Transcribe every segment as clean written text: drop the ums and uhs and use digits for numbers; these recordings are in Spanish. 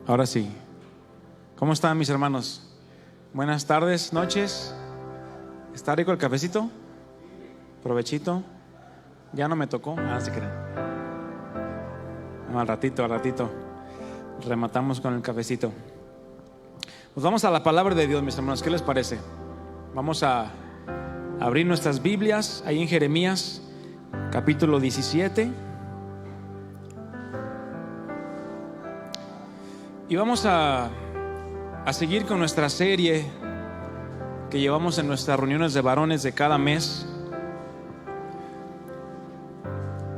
Ahora sí. ¿Cómo están mis hermanos? Buenas tardes, noches. ¿Está rico el cafecito? Provechito. Ya no me tocó. Se crean. Al ratito. Rematamos con el cafecito. Pues vamos a la palabra de Dios, mis hermanos. ¿Qué les parece? Vamos a abrir nuestras Biblias ahí en Jeremías, capítulo 17. Y vamos a seguir con nuestra serie que llevamos en nuestras reuniones de varones de cada mes.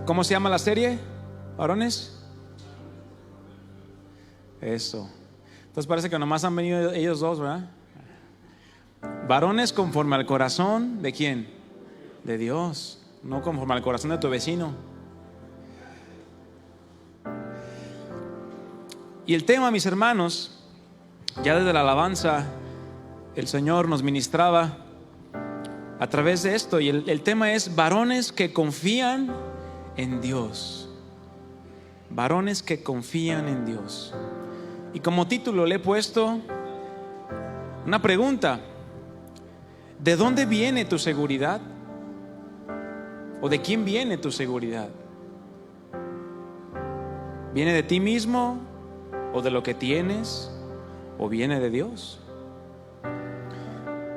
¿Cómo se llama la serie, varones? Eso. Entonces parece que nomás han venido ellos dos, ¿verdad? Varones conforme al corazón ¿de quién? De Dios, no conforme al corazón de tu vecino. Y el tema, mis hermanos, ya desde la alabanza el Señor nos ministraba a través de esto, y el tema es varones que confían en Dios. Varones que confían en Dios. Y como título le he puesto una pregunta: ¿de dónde viene tu seguridad? ¿O de quién viene tu seguridad? ¿Viene de ti mismo? ¿O de lo que tienes? ¿O viene de Dios?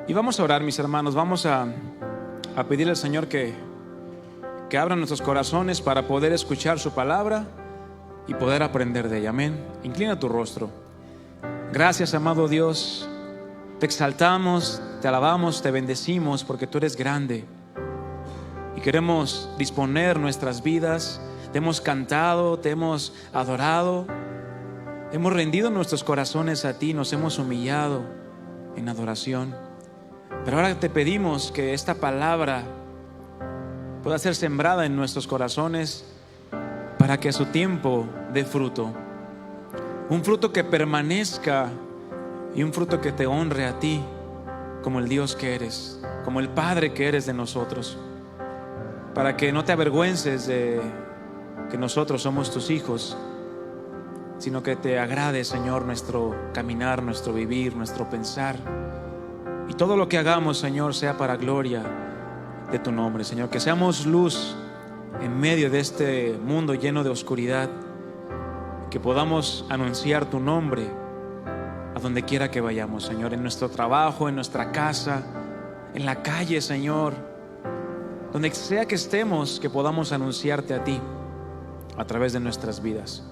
Y vamos a orar, mis hermanos. Vamos a pedirle al Señor que abra nuestros corazones para poder escuchar su palabra y poder aprender de ella. Amén. Inclina tu rostro. Gracias, amado Dios. Te exaltamos, te alabamos, te bendecimos porque tú eres grande. Y queremos disponer nuestras vidas. Te hemos cantado, te hemos adorado. Hemos rendido nuestros corazones a ti, nos hemos humillado en adoración. Pero ahora te pedimos que esta palabra pueda ser sembrada en nuestros corazones para que a su tiempo dé fruto. Un fruto que permanezca y un fruto que te honre a ti como el Dios que eres, como el Padre que eres de nosotros. Para que no te avergüences de que nosotros somos tus hijos, sino que te agrade, Señor, nuestro caminar, nuestro vivir, nuestro pensar. Y todo lo que hagamos, Señor, sea para gloria de tu nombre, Señor. Que seamos luz en medio de este mundo lleno de oscuridad. Que podamos anunciar tu nombre a donde quiera que vayamos, Señor. En nuestro trabajo, en nuestra casa, en la calle, Señor. Donde sea que estemos, que podamos anunciarte a ti a través de nuestras vidas.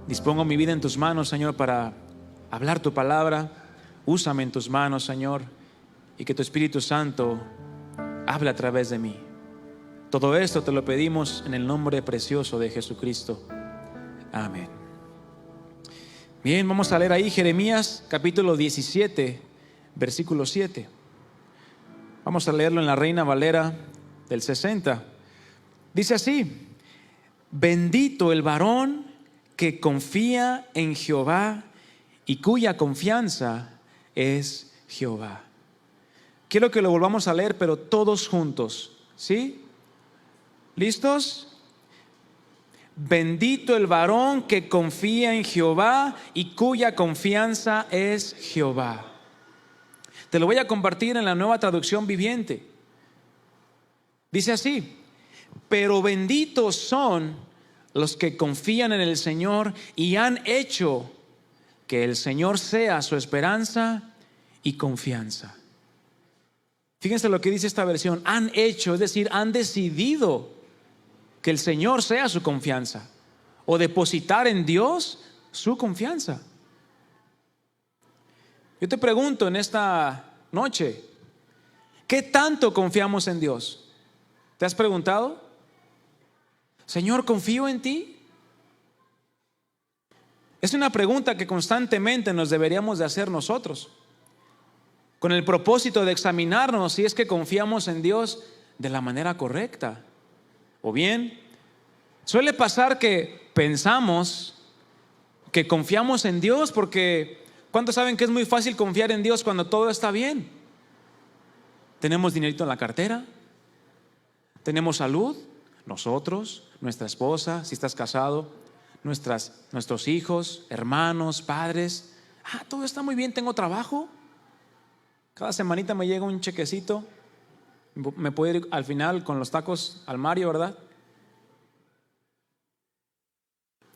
Dispongo mi vida en tus manos, Señor, para hablar tu palabra. Úsame en tus manos, Señor, y que tu Espíritu Santo hable a través de mí. Todo esto te lo pedimos en el nombre precioso de Jesucristo. Amén. Bien, vamos a leer ahí Jeremías capítulo 17, versículo 7. Vamos a leerlo en la Reina Valera del 60. Dice así: bendito el varón que confía en Jehová y cuya confianza es Jehová. Quiero que lo volvamos a leer, pero todos juntos, ¿sí? ¿Listos? Bendito el varón que confía en Jehová y cuya confianza es Jehová. Te lo voy a compartir en la Nueva Traducción Viviente. Dice así: pero benditos son los que confían en el Señor y han hecho que el Señor sea su esperanza y confianza. Fíjense lo que dice esta versión: han hecho, es decir, han decidido que el Señor sea su confianza, o depositar en Dios su confianza. Yo te pregunto en esta noche, ¿qué tanto confiamos en Dios? ¿Te has preguntado? Señor, ¿confío en ti? Es una pregunta que constantemente nos deberíamos de hacer nosotros, con el propósito de examinarnos si es que confiamos en Dios de la manera correcta. O bien, suele pasar que pensamos que confiamos en Dios porque ¿cuántos saben que es muy fácil confiar en Dios cuando todo está bien? Tenemos dinerito en la cartera, tenemos salud, nosotros, nuestra esposa, si estás casado, nuestros hijos, hermanos, padres. Todo está muy bien, tengo trabajo. Cada semanita me llega un chequecito. Me puedo ir al final con los tacos al Mario, ¿verdad?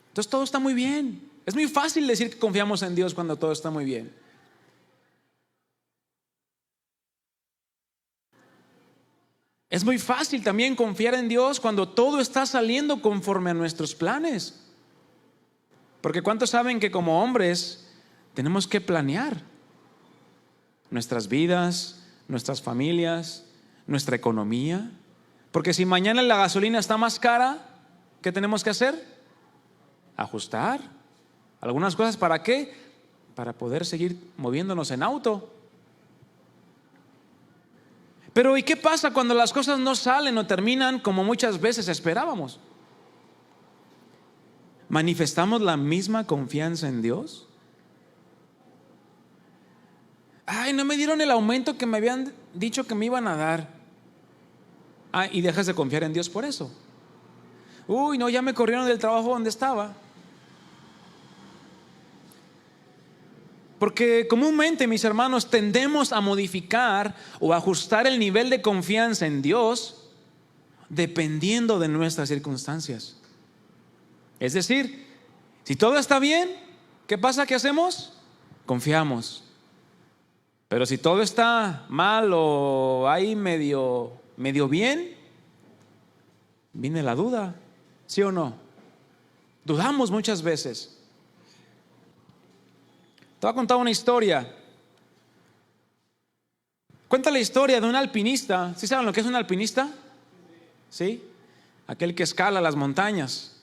Entonces todo está muy bien. Es muy fácil decir que confiamos en Dios cuando todo está muy bien. Es muy fácil también confiar en Dios cuando todo está saliendo conforme a nuestros planes. Porque ¿cuántos saben que como hombres tenemos que planear nuestras vidas, nuestras familias, nuestra economía? Porque si mañana la gasolina está más cara, ¿qué tenemos que hacer? Ajustar algunas cosas. ¿Para qué? Para poder seguir moviéndonos en auto. Pero ¿y qué pasa cuando las cosas no salen o terminan como muchas veces esperábamos? ¿Manifestamos la misma confianza en Dios? No me dieron el aumento que me habían dicho que me iban a dar. Y dejas de confiar en Dios por eso. No, ya me corrieron del trabajo donde estaba. Porque comúnmente, mis hermanos, tendemos a modificar o ajustar el nivel de confianza en Dios dependiendo de nuestras circunstancias. Es decir, si todo está bien, ¿qué pasa? ¿Qué hacemos? Confiamos. Pero si todo está mal o ahí medio bien, viene la duda, ¿sí o no? Dudamos muchas veces. Te voy a contar una historia. Cuenta la historia de un alpinista. ¿Sí saben lo que es un alpinista? ¿Sí? Aquel que escala las montañas.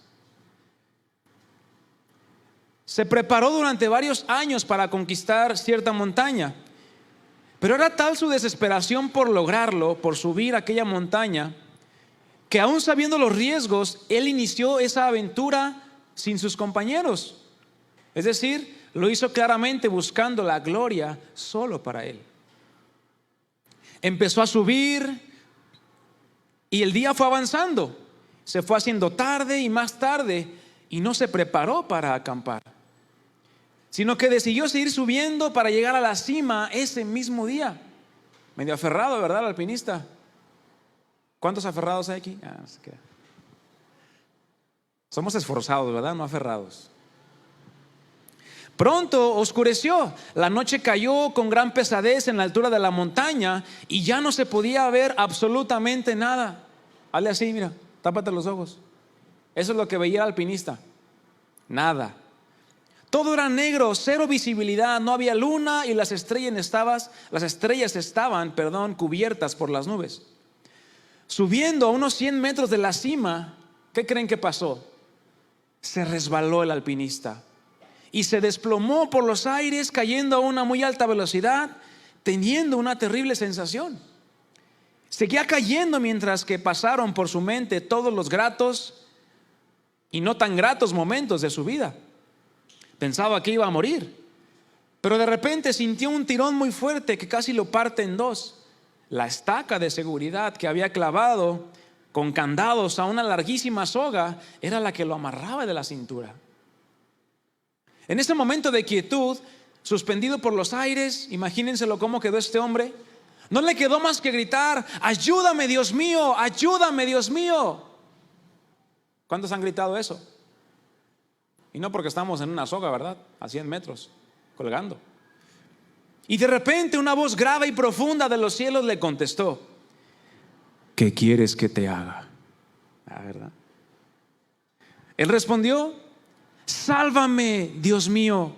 Se preparó durante varios años para conquistar cierta montaña. Pero era tal su desesperación por lograrlo, por subir aquella montaña, que aún sabiendo los riesgos, él inició esa aventura sin sus compañeros. Es decir, lo hizo claramente buscando la gloria solo para él. Empezó a subir y el día fue avanzando. Se fue haciendo tarde y más tarde y no se preparó para acampar, sino que decidió seguir subiendo para llegar a la cima ese mismo día. Medio aferrado, ¿verdad, el alpinista? ¿Cuántos aferrados hay aquí? No se queda. Somos esforzados, ¿verdad? No aferrados. Pronto oscureció, la noche cayó con gran pesadez en la altura de la montaña y ya no se podía ver absolutamente nada. Hazle así, mira, tápate los ojos. Eso es lo que veía el alpinista. Nada. Todo era negro, cero visibilidad, no había luna y las estrellas estaban cubiertas por las nubes. Subiendo a unos 100 metros de la cima, ¿qué creen que pasó? Se resbaló el alpinista y se desplomó por los aires, cayendo a una muy alta velocidad, teniendo una terrible sensación. Seguía cayendo mientras que pasaron por su mente todos los gratos y no tan gratos momentos de su vida. Pensaba que iba a morir, pero de repente sintió un tirón muy fuerte que casi lo parte en dos. La estaca de seguridad que había clavado con candados a una larguísima soga era la que lo amarraba de la cintura. En ese momento de quietud, suspendido por los aires, imagínenselo cómo quedó este hombre. No le quedó más que gritar: ayúdame, Dios mío, ayúdame, Dios mío. ¿Cuántos han gritado eso? Y no porque estamos en una soga, ¿verdad? A 100 metros, colgando. Y de repente una voz grave y profunda de los cielos le contestó: ¿qué quieres que te haga? ¿Verdad? Él respondió: sálvame, Dios mío.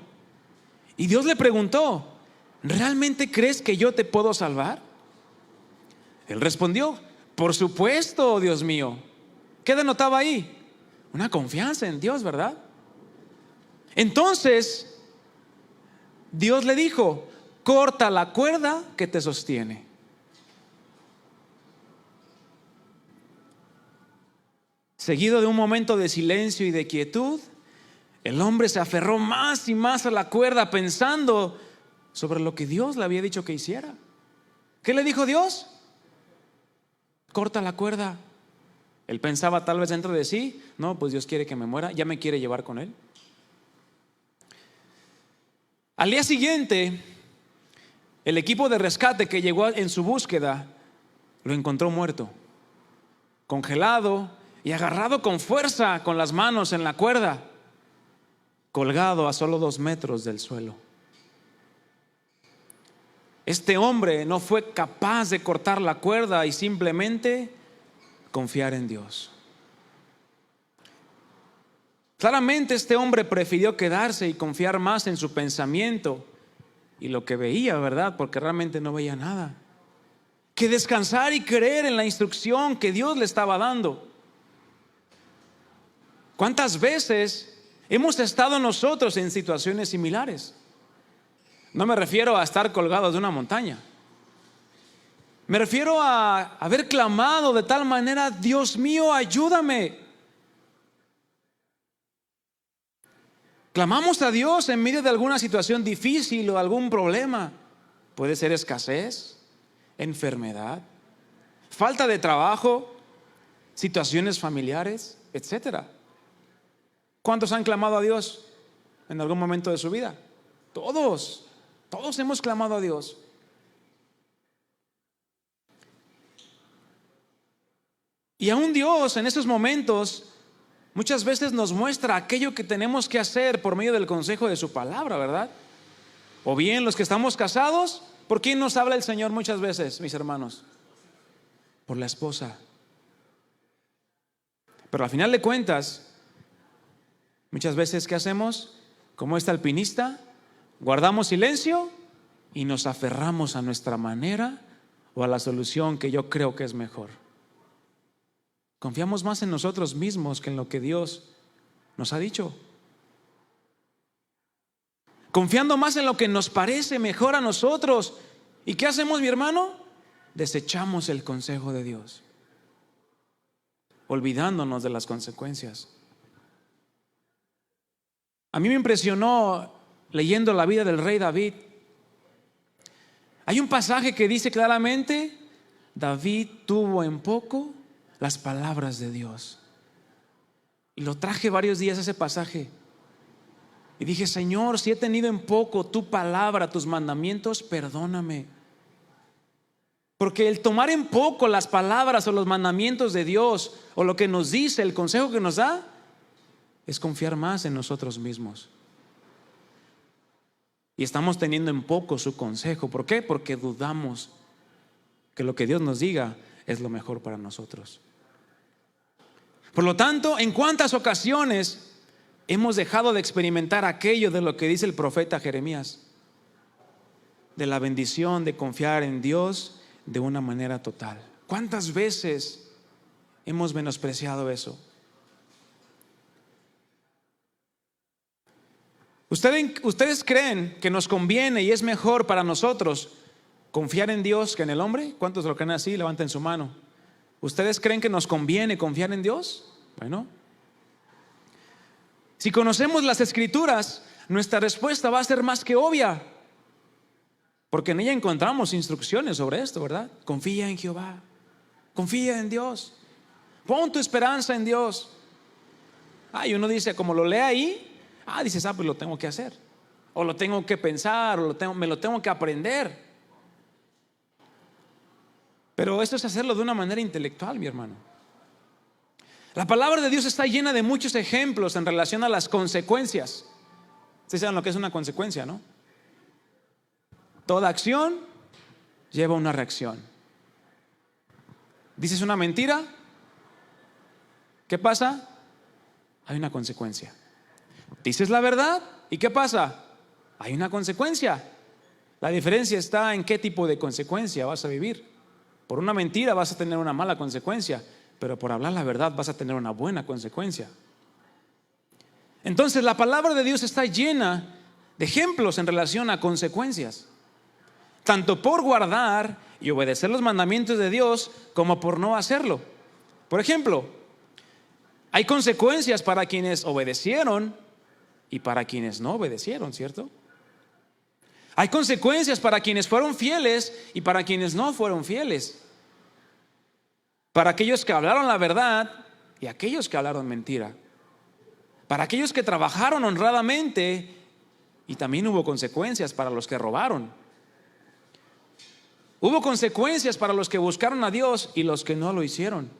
Y Dios le preguntó: ¿realmente crees que yo te puedo salvar? Él respondió: por supuesto, Dios mío. ¿Qué denotaba ahí? Una confianza en Dios, ¿verdad? Entonces Dios le dijo: corta la cuerda que te sostiene. Seguido de un momento de silencio y de quietud, el hombre se aferró más y más a la cuerda, pensando sobre lo que Dios le había dicho que hiciera. ¿Qué le dijo Dios? Corta la cuerda. Él pensaba tal vez dentro de sí, no, pues Dios quiere que me muera, ya me quiere llevar con Él. Al día siguiente, el equipo de rescate que llegó en su búsqueda lo encontró muerto, congelado y agarrado con fuerza con las manos en la cuerda, colgado a solo 2 metros del suelo. Este hombre no fue capaz de cortar la cuerda y simplemente confiar en Dios. Claramente este hombre prefirió quedarse y confiar más en su pensamiento y lo que veía, ¿verdad? Porque realmente no veía nada, que descansar y creer en la instrucción que Dios le estaba dando. ¿Cuántas veces hemos estado nosotros en situaciones similares? No me refiero a estar colgados de una montaña. Me refiero a haber clamado de tal manera: Dios mío, ayúdame. Clamamos a Dios en medio de alguna situación difícil o algún problema. Puede ser escasez, enfermedad, falta de trabajo, situaciones familiares, etcétera. ¿Cuántos han clamado a Dios en algún momento de su vida? Todos hemos clamado a Dios. Y aún Dios en esos momentos muchas veces nos muestra aquello que tenemos que hacer por medio del consejo de su palabra, ¿verdad? O bien los que estamos casados, ¿por quién nos habla el Señor muchas veces, mis hermanos? Por la esposa. Pero al final de cuentas, muchas veces, ¿qué hacemos? Como este alpinista, guardamos silencio y nos aferramos a nuestra manera o a la solución que yo creo que es mejor. Confiamos más en nosotros mismos que en lo que Dios nos ha dicho. Confiando más en lo que nos parece mejor a nosotros. ¿Y qué hacemos, mi hermano? Desechamos el consejo de Dios, olvidándonos de las consecuencias. A mí me impresionó leyendo la vida del rey David. Hay un pasaje que dice claramente: David tuvo en poco las palabras de Dios. Y lo traje varios días ese pasaje y dije: Señor, si he tenido en poco tu palabra, tus mandamientos, perdóname. Porque el tomar en poco las palabras o los mandamientos de Dios, o lo que nos dice, el consejo que nos da, es confiar más en nosotros mismos. Y estamos teniendo en poco su consejo. ¿Por qué? Porque dudamos que lo que Dios nos diga es lo mejor para nosotros. Por lo tanto, ¿en cuántas ocasiones hemos dejado de experimentar aquello de lo que dice el profeta Jeremías? De la bendición de confiar en Dios de una manera total. ¿Cuántas veces hemos menospreciado eso? ¿Ustedes creen que nos conviene y es mejor para nosotros confiar en Dios que en el hombre? ¿Cuántos lo creen así? Levanten su mano. ¿Ustedes creen que nos conviene confiar en Dios? Bueno, si conocemos las Escrituras, nuestra respuesta va a ser más que obvia, porque en ella encontramos instrucciones sobre esto, ¿verdad? Confía en Jehová, confía en Dios, pon tu esperanza en Dios. Y uno dice, como lo lee ahí, dices, pues lo tengo que hacer, o lo tengo que pensar, o me lo tengo que aprender. Pero esto es hacerlo de una manera intelectual, mi hermano. La palabra de Dios está llena de muchos ejemplos en relación a las consecuencias. ¿Ustedes saben lo que es una consecuencia, no? Toda acción lleva una reacción. ¿Dices una mentira? ¿Qué pasa? Hay una consecuencia. ¿Dices la verdad? ¿Y qué pasa? Hay una consecuencia. La diferencia está en qué tipo de consecuencia vas a vivir. Por una mentira vas a tener una mala consecuencia, pero por hablar la verdad vas a tener una buena consecuencia. Entonces la palabra de Dios está llena de ejemplos en relación a consecuencias, tanto por guardar y obedecer los mandamientos de Dios como por no hacerlo. Por ejemplo, hay consecuencias para quienes obedecieron y para quienes no obedecieron, ¿cierto? Hay consecuencias para quienes fueron fieles y para quienes no fueron fieles. para aquellos que hablaron la verdad y aquellos que hablaron mentira, para aquellos que trabajaron honradamente, y también hubo consecuencias para los que robaron. Hubo consecuencias para los que buscaron a Dios y los que no lo hicieron.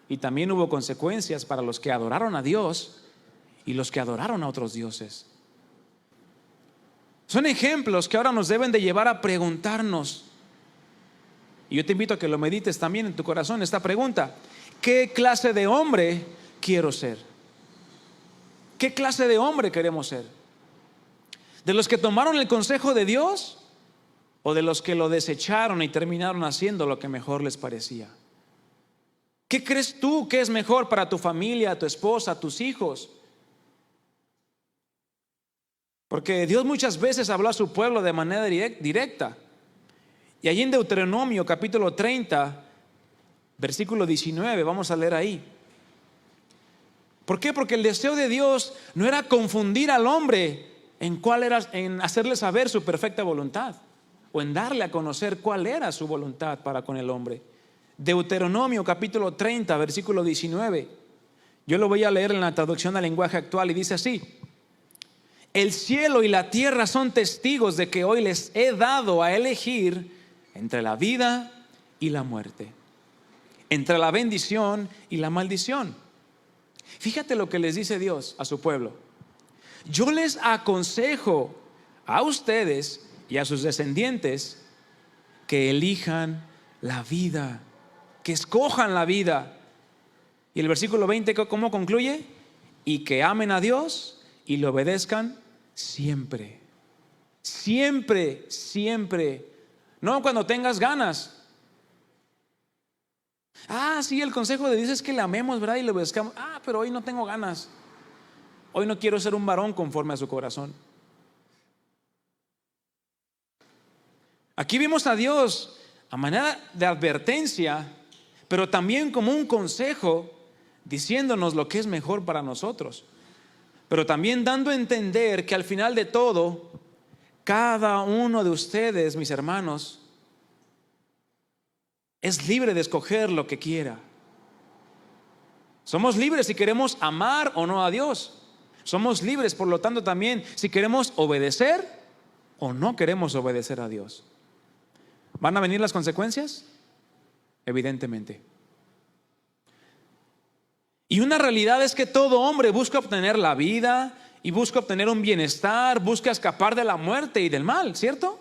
Y también hubo consecuencias para los que adoraron a Dios y los que adoraron a otros dioses. Son ejemplos que ahora nos deben de llevar a preguntarnos. Y yo te invito a que lo medites también en tu corazón esta pregunta: ¿qué clase de hombre quiero ser? ¿Qué clase de hombre queremos ser? ¿De los que tomaron el consejo de Dios o de los que lo desecharon y terminaron haciendo lo que mejor les parecía? ¿Qué crees tú que es mejor para tu familia, tu esposa, tus hijos? Porque Dios muchas veces habló a su pueblo de manera directa. Y allí en Deuteronomio capítulo 30, versículo 19, vamos a leer ahí. ¿Por qué? Porque el deseo de Dios no era confundir al hombre en hacerle saber su perfecta voluntad, o en darle a conocer cuál era su voluntad para con el hombre. Deuteronomio capítulo 30, versículo 19. Yo lo voy a leer en la traducción al lenguaje actual y dice así: el cielo y la tierra son testigos de que hoy les he dado a elegir entre la vida y la muerte, entre la bendición y la maldición. Fíjate lo que les dice Dios a su pueblo: yo les aconsejo a ustedes y a sus descendientes que elijan la vida, que escojan la vida. Y el versículo 20, ¿cómo concluye? Y que amen a Dios y le obedezcan siempre. Siempre, siempre. No cuando tengas ganas. Sí, el consejo de Dios es que le amemos, ¿verdad? Y le obedezcamos. Pero hoy no tengo ganas. Hoy no quiero ser un varón conforme a su corazón. Aquí vimos a Dios a manera de advertencia, pero también como un consejo, diciéndonos lo que es mejor para nosotros, pero también dando a entender que al final de todo, cada uno de ustedes, mis hermanos, es libre de escoger lo que quiera. Somos libres si queremos amar o no a Dios. Somos libres, por lo tanto, también si queremos obedecer o no queremos obedecer a Dios. ¿Van a venir las consecuencias? Evidentemente. Y una realidad es que todo hombre busca obtener la vida y busca obtener un bienestar, busca escapar de la muerte y del mal, ¿cierto?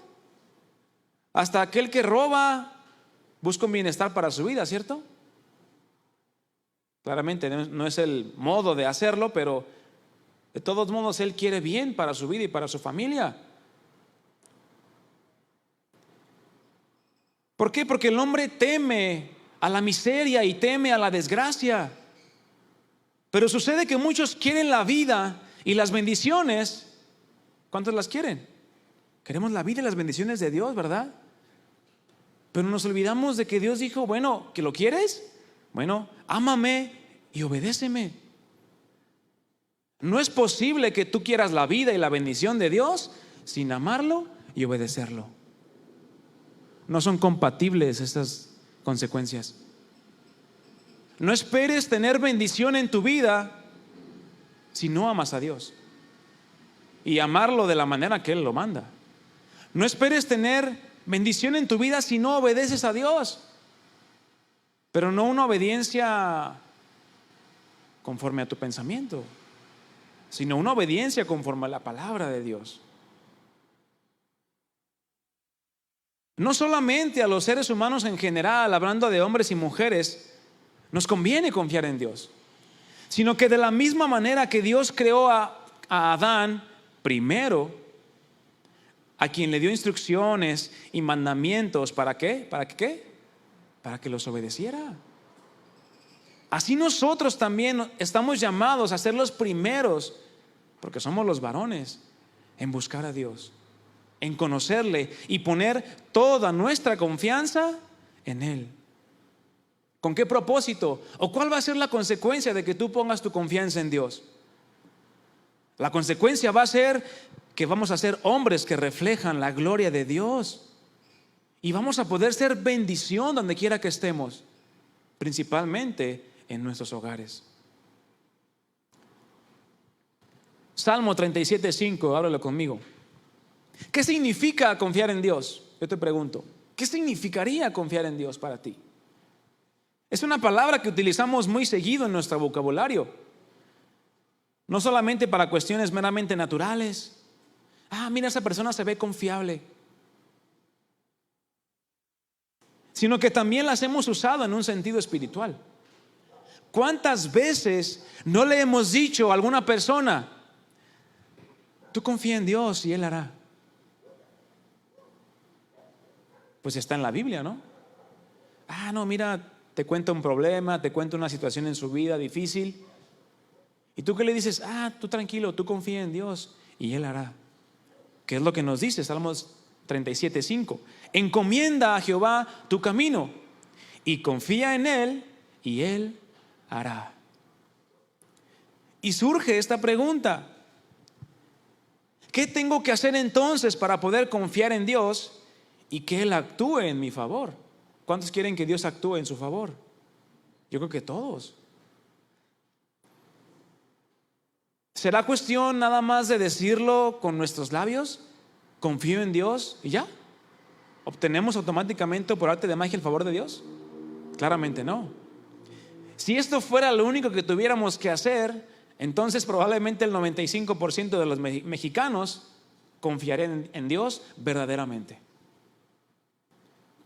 Hasta aquel que roba busca un bienestar para su vida, ¿cierto? Claramente no es el modo de hacerlo, pero de todos modos él quiere bien para su vida y para su familia. ¿Por qué? Porque el hombre teme a la miseria y teme a la desgracia. Pero sucede que muchos quieren la vida y las bendiciones. ¿Cuántos las quieren? Queremos la vida y las bendiciones de Dios, ¿verdad? Pero nos olvidamos de que Dios dijo: bueno, ¿que lo quieres? Bueno, ámame y obedéceme. No es posible que tú quieras la vida y la bendición de Dios sin amarlo y obedecerlo. No son compatibles estas consecuencias. No esperes tener bendición en tu vida si no amas a Dios y amarlo de la manera que Él lo manda. No esperes tener bendición en tu vida si no obedeces a Dios, pero no una obediencia conforme a tu pensamiento, sino una obediencia conforme a la palabra de Dios. No solamente a los seres humanos en general, hablando de hombres y mujeres, nos conviene confiar en Dios, sino que de la misma manera que Dios creó a Adán primero, a quien le dio instrucciones y mandamientos, ¿para qué? ¿Para qué? Para que los obedeciera. Así nosotros también estamos llamados a ser los primeros, porque somos los varones, en buscar a Dios, en conocerle y poner toda nuestra confianza en Él. ¿Con qué propósito? ¿O cuál va a ser la consecuencia de que tú pongas tu confianza en Dios? La consecuencia va a ser que vamos a ser hombres que reflejan la gloria de Dios y vamos a poder ser bendición donde quiera que estemos. principalmente en nuestros hogares. Salmo 37:5, ábrelo conmigo. ¿Qué significa confiar en Dios? Yo te pregunto, ¿qué significaría confiar en Dios para ti? Es una palabra que utilizamos muy seguido en nuestro vocabulario, no solamente para cuestiones meramente naturales. Mira, esa persona se ve confiable, sino que también las hemos usado en un sentido espiritual. ¿Cuántas veces no le hemos dicho a alguna persona: tú confía en Dios y Él hará? Pues está en la Biblia, ¿no? No, mira, te cuenta un problema, te cuenta una situación en su vida difícil, y tú qué le dices: tú tranquilo, tú confía en Dios y Él hará. ¿Qué es lo que nos dice Salmos 37:5? Encomienda a Jehová tu camino y confía en Él y Él hará. Y surge esta pregunta: ¿qué tengo que hacer entonces para poder confiar en Dios y que Él actúe en mi favor? ¿Cuántos quieren que Dios actúe en su favor? Yo creo que todos. ¿Será cuestión nada más de decirlo con nuestros labios? Confío en Dios y ya. ¿Obtenemos automáticamente por arte de magia el favor de Dios? Claramente no. Si esto fuera lo único que tuviéramos que hacer, entonces probablemente el 95% de los mexicanos confiarían en Dios verdaderamente.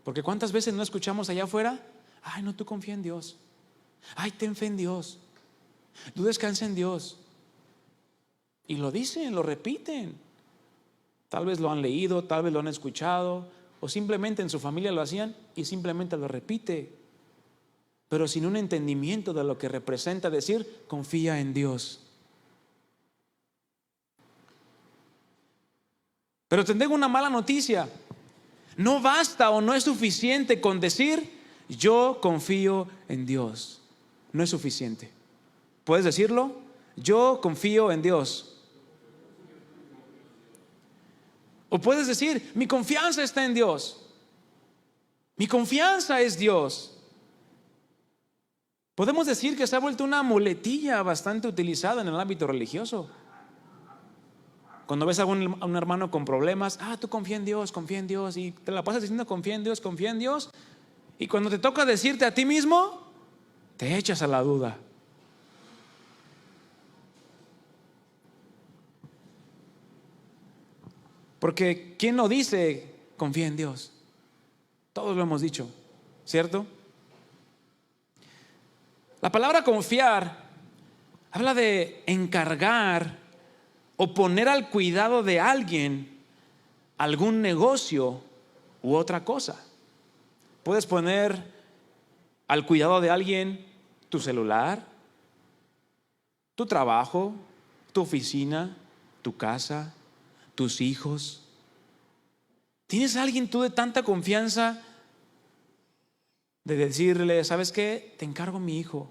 Porque ¿cuántas veces no escuchamos allá afuera? No, tú confía en Dios. Ten fe en Dios. Tú descansa en Dios. Y lo dicen, lo repiten. Tal vez lo han leído, tal vez lo han escuchado, o simplemente en su familia lo hacían y simplemente lo repite, pero sin un entendimiento de lo que representa decir confía en Dios. Pero te tengo una mala noticia. No basta o no es suficiente con decir yo confío en Dios. No es suficiente. ¿Puedes decirlo? Yo confío en Dios. O puedes decir mi confianza está en Dios. Mi confianza es Dios. Podemos decir que se ha vuelto una muletilla bastante utilizada en el ámbito religioso. Cuando ves a un hermano con problemas, tú confía en Dios, y te la pasas diciendo confía en Dios, y cuando te toca decirte a ti mismo, te echas a la duda. Porque ¿quién no dice confía en Dios? Todos lo hemos dicho, ¿cierto? La palabra confiar habla de encargar o poner al cuidado de alguien algún negocio u otra cosa. Puedes poner al cuidado de alguien tu celular, tu trabajo, tu oficina, tu casa, tus hijos. ¿Tienes a alguien tú de tanta confianza de decirle, ¿sabes qué? Te encargo mi hijo,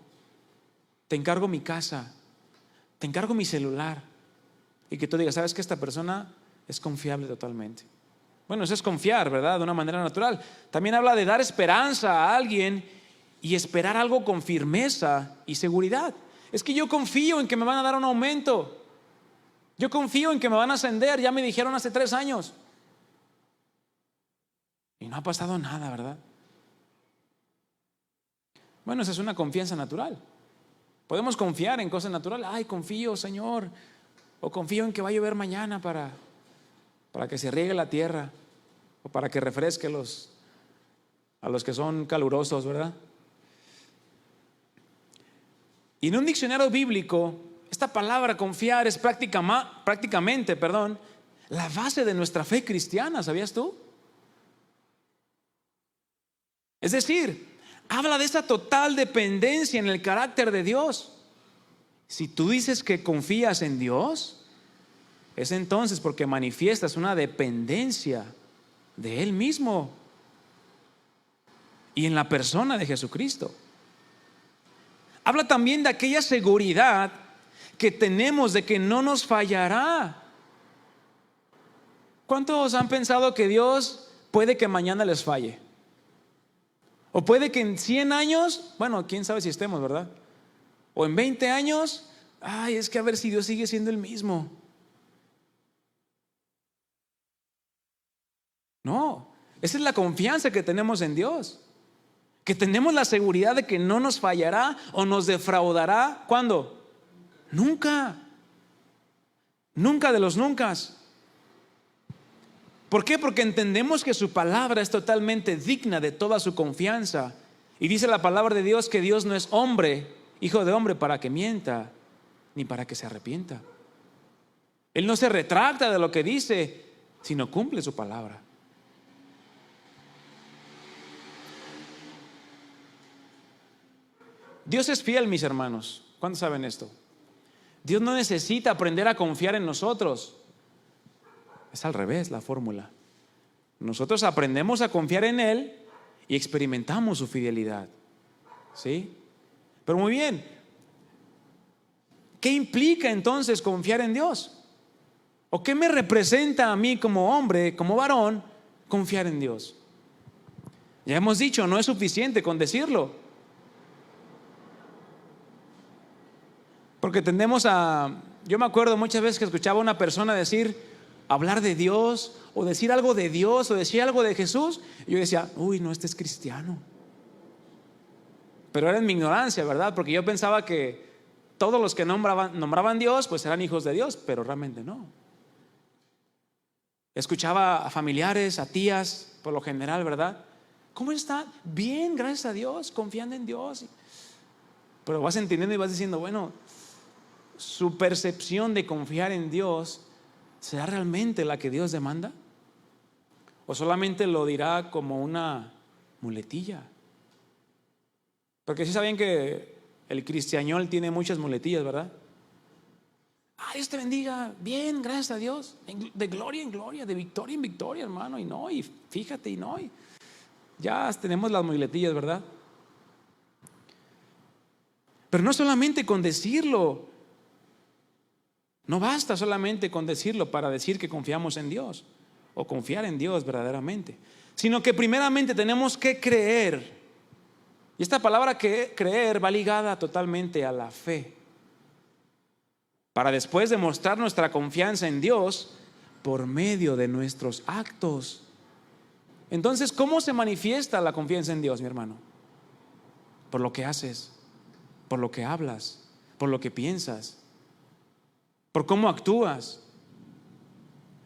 te encargo mi casa, te encargo mi celular? Y que tú digas, ¿sabes qué? Esta persona es confiable totalmente. Bueno, eso es confiar, ¿verdad? De una manera natural. También habla de dar esperanza a alguien y esperar algo con firmeza y seguridad. Es que yo confío en que me van a dar un aumento. Yo confío en que me van a ascender. Ya me dijeron hace 3 años. Y no ha pasado nada, ¿verdad? Bueno, esa es una confianza natural. Podemos confiar en cosas naturales. Confío, Señor. O confío en que va a llover mañana para que se riegue la tierra, o para que refresque a los que son calurosos, ¿verdad? Y en un diccionario bíblico, esta palabra confiar es prácticamente, la base de nuestra fe cristiana, ¿sabías tú? Es decir, habla de esa total dependencia en el carácter de Dios. Si tú dices que confías en Dios, es entonces porque manifiestas una dependencia de Él mismo y en la persona de Jesucristo. Habla también de aquella seguridad que tenemos de que no nos fallará. ¿Cuántos han pensado que Dios puede que mañana les falle? O puede que en 100 años, bueno, quién sabe si estemos, ¿verdad? O en 20 años, ay, es que a ver si Dios sigue siendo el mismo. No, esa es la confianza que tenemos en Dios. Que tenemos la seguridad de que no nos fallará o nos defraudará. ¿Cuándo? Nunca. Nunca de los nunca. ¿Por qué? Porque entendemos que su palabra es totalmente digna de toda su confianza. Y dice la palabra de Dios que Dios no es hombre, hijo de hombre, para que mienta, ni para que se arrepienta. Él no se retracta de lo que dice, sino cumple su palabra. Dios es fiel, mis hermanos. ¿Cuántos saben esto? Dios no necesita aprender a confiar en nosotros. Es al revés la fórmula. Nosotros aprendemos a confiar en Él y experimentamos su fidelidad. ¿Sí? Pero muy bien, ¿qué implica entonces confiar en Dios? ¿O qué me representa a mí como hombre, como varón, confiar en Dios? Ya hemos dicho, no es suficiente con decirlo. Porque tendemos yo me acuerdo muchas veces que escuchaba a una persona hablar de Dios, o decir algo de Dios, o decir algo de Jesús, y yo decía, uy, no, este es cristiano. Pero era en mi ignorancia, ¿verdad? Porque yo pensaba que todos los que nombraban Dios, pues eran hijos de Dios, pero realmente no. Escuchaba a familiares, a tías, por lo general, ¿verdad? ¿Cómo está? Bien, gracias a Dios, confiando en Dios. Pero vas entendiendo y vas diciendo, bueno, su percepción de confiar en Dios, ¿será realmente la que Dios demanda? ¿O solamente lo dirá como una muletilla? Porque sí saben que el cristiañol tiene muchas muletillas, ¿verdad? Dios te bendiga, bien, gracias a Dios, de gloria en gloria, de victoria en victoria, hermano, y fíjate, y ya tenemos las muletillas, ¿verdad? Pero no solamente con decirlo. No basta solamente con decirlo para decir que confiamos en Dios o confiar en Dios verdaderamente, sino que primeramente tenemos que creer. Y esta palabra creer va ligada totalmente a la fe, para después demostrar nuestra confianza en Dios por medio de nuestros actos. Entonces, ¿cómo se manifiesta la confianza en Dios, mi hermano? Por lo que haces, por lo que hablas, por lo que piensas, por cómo actúas.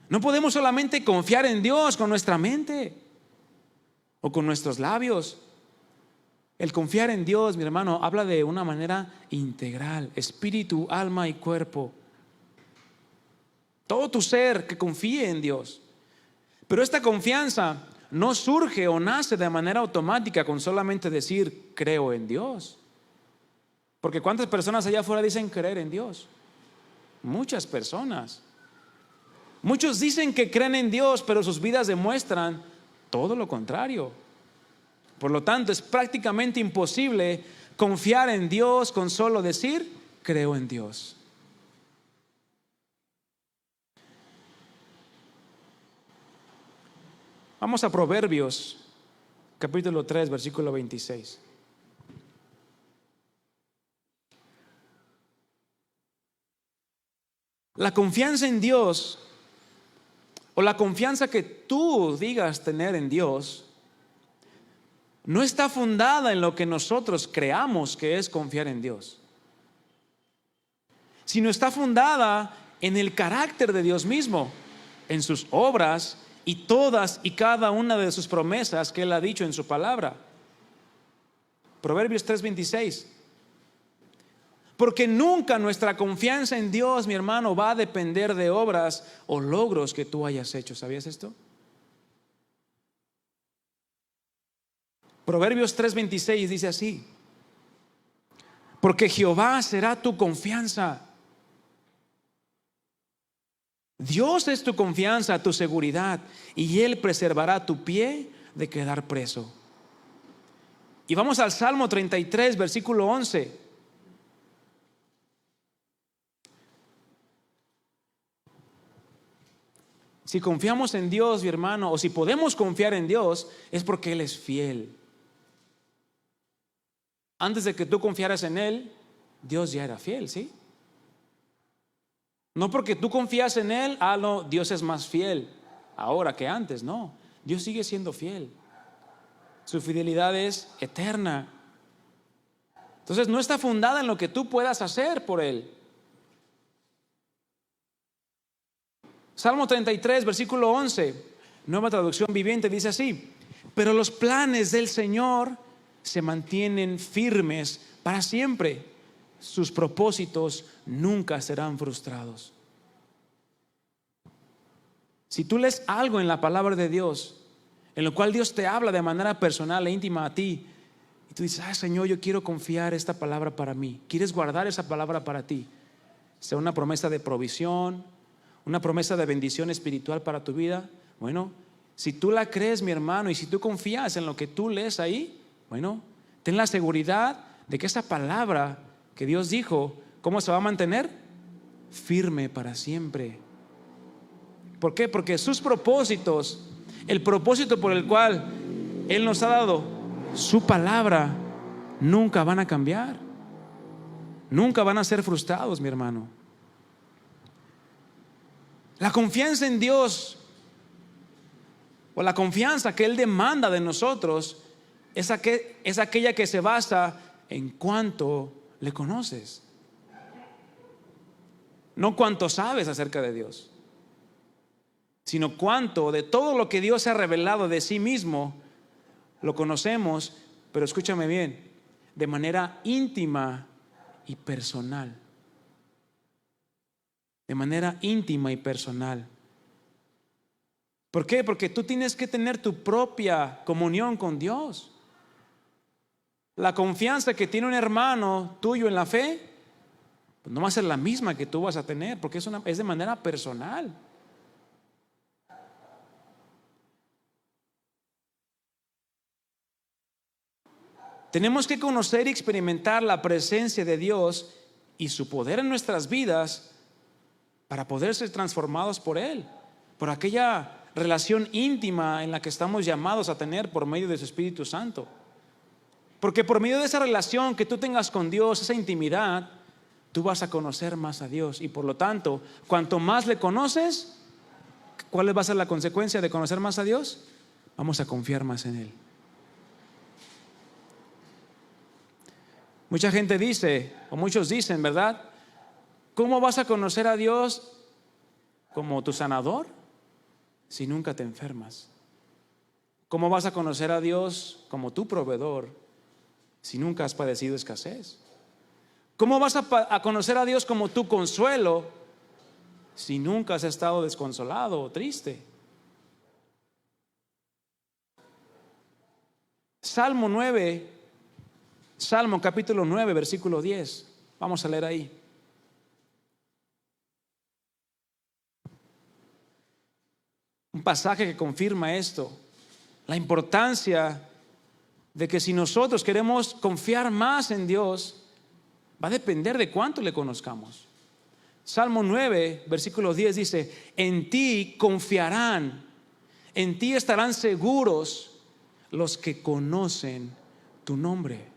No podemos solamente confiar en Dios con nuestra mente o con nuestros labios. El confiar en Dios, mi hermano, habla de una manera integral, espíritu, alma y cuerpo. Todo tu ser que confíe en Dios. Pero esta confianza no surge o nace de manera automática con solamente decir creo en Dios. Porque ¿cuántas personas allá afuera dicen creer en Dios? Muchas personas. Muchos dicen que creen en Dios, pero sus vidas demuestran todo lo contrario. Por lo tanto, es prácticamente imposible confiar en Dios con solo decir creo en Dios. Vamos a Proverbios, capítulo 3, versículo 26. La confianza en Dios, o la confianza que tú digas tener en Dios, no está fundada en lo que nosotros creamos que es confiar en Dios, sino está fundada en el carácter de Dios mismo, en sus obras y todas y cada una de sus promesas que Él ha dicho en su palabra. Proverbios 3:26. Porque nunca nuestra confianza en Dios, mi hermano, va a depender de obras o logros que tú hayas hecho. ¿Sabías esto? Proverbios 3:26 dice así: porque Jehová será tu confianza. Dios es tu confianza, tu seguridad, y Él preservará tu pie de quedar preso. Y vamos al Salmo 33, versículo 11. Si confiamos en Dios, mi hermano, o si podemos confiar en Dios, es porque Él es fiel. antes de que tú confiaras en Él, Dios ya era fiel, ¿sí? No porque tú confías en Él, no, Dios es más fiel ahora que antes, no. Dios sigue siendo fiel. Su fidelidad es eterna. Entonces no está fundada en lo que tú puedas hacer por Él. Salmo 33, versículo 11, Nueva Traducción Viviente, dice así: pero los planes del Señor se mantienen firmes para siempre. Sus propósitos nunca serán frustrados. Si tú lees algo en la palabra de Dios, en lo cual Dios te habla de manera personal e íntima a ti, y tú dices, Señor, yo quiero confiar esta palabra para mí, quieres guardar esa palabra para ti, sea una promesa de provisión, una promesa de bendición espiritual para tu vida, bueno, si tú la crees, mi hermano, y si tú confías en lo que tú lees ahí, bueno, ten la seguridad de que esa palabra que Dios dijo, ¿cómo se va a mantener? Firme para siempre. ¿Por qué? Porque sus propósitos, el propósito por el cual Él nos ha dado su palabra, nunca van a cambiar, nunca van a ser frustrados, mi hermano. La confianza en Dios, o la confianza que Él demanda de nosotros, es aquella que se basa en cuánto le conoces, no cuánto sabes acerca de Dios, sino cuánto de todo lo que Dios ha revelado de sí mismo lo conocemos, pero escúchame bien, de manera íntima y personal. De manera íntima y personal. ¿Por qué? Porque tú tienes que tener tu propia comunión con Dios. La confianza que tiene un hermano tuyo en la fe, pues no va a ser la misma que tú vas a tener, porque es de manera personal. Tenemos que conocer y experimentar la presencia de Dios y su poder en nuestras vidas para poder ser transformados por Él, por aquella relación íntima en la que estamos llamados a tener por medio de su Espíritu Santo. Porque por medio de esa relación que tú tengas con Dios, esa intimidad, tú vas a conocer más a Dios. Y por lo tanto, cuanto más le conoces, ¿cuál va a ser la consecuencia de conocer más a Dios? Vamos a confiar más en Él. Mucha gente dice, o muchos dicen, ¿verdad? ¿Cómo vas a conocer a Dios como tu sanador si nunca te enfermas? ¿Cómo vas a conocer a Dios como tu proveedor si nunca has padecido escasez? ¿Cómo vas a conocer a Dios como tu consuelo si nunca has estado desconsolado o triste? Salmo capítulo 9, versículo 10. Vamos a leer ahí. Un pasaje que confirma esto, la importancia de que si nosotros queremos confiar más en Dios, va a depender de cuánto le conozcamos. Salmo 9, versículo 10 dice: en ti confiarán, en ti estarán seguros los que conocen tu nombre.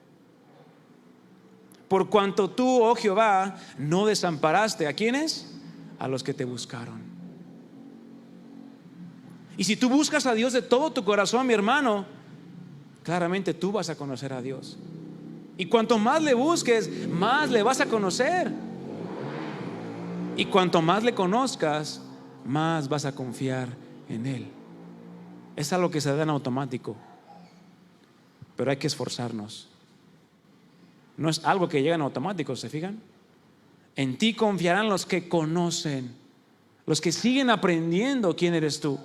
Por cuanto tú, oh Jehová, no desamparaste, ¿a quiénes? A los que te buscaron. Y si tú buscas a Dios de todo tu corazón, mi hermano, claramente tú vas a conocer a Dios. Y cuanto más le busques, más le vas a conocer. Y cuanto más le conozcas, más vas a confiar en Él. Es algo que se da en automático, pero hay que esforzarnos. No es algo que llega en automático, ¿se fijan? En ti confiarán los que conocen, los que siguen aprendiendo quién eres tú,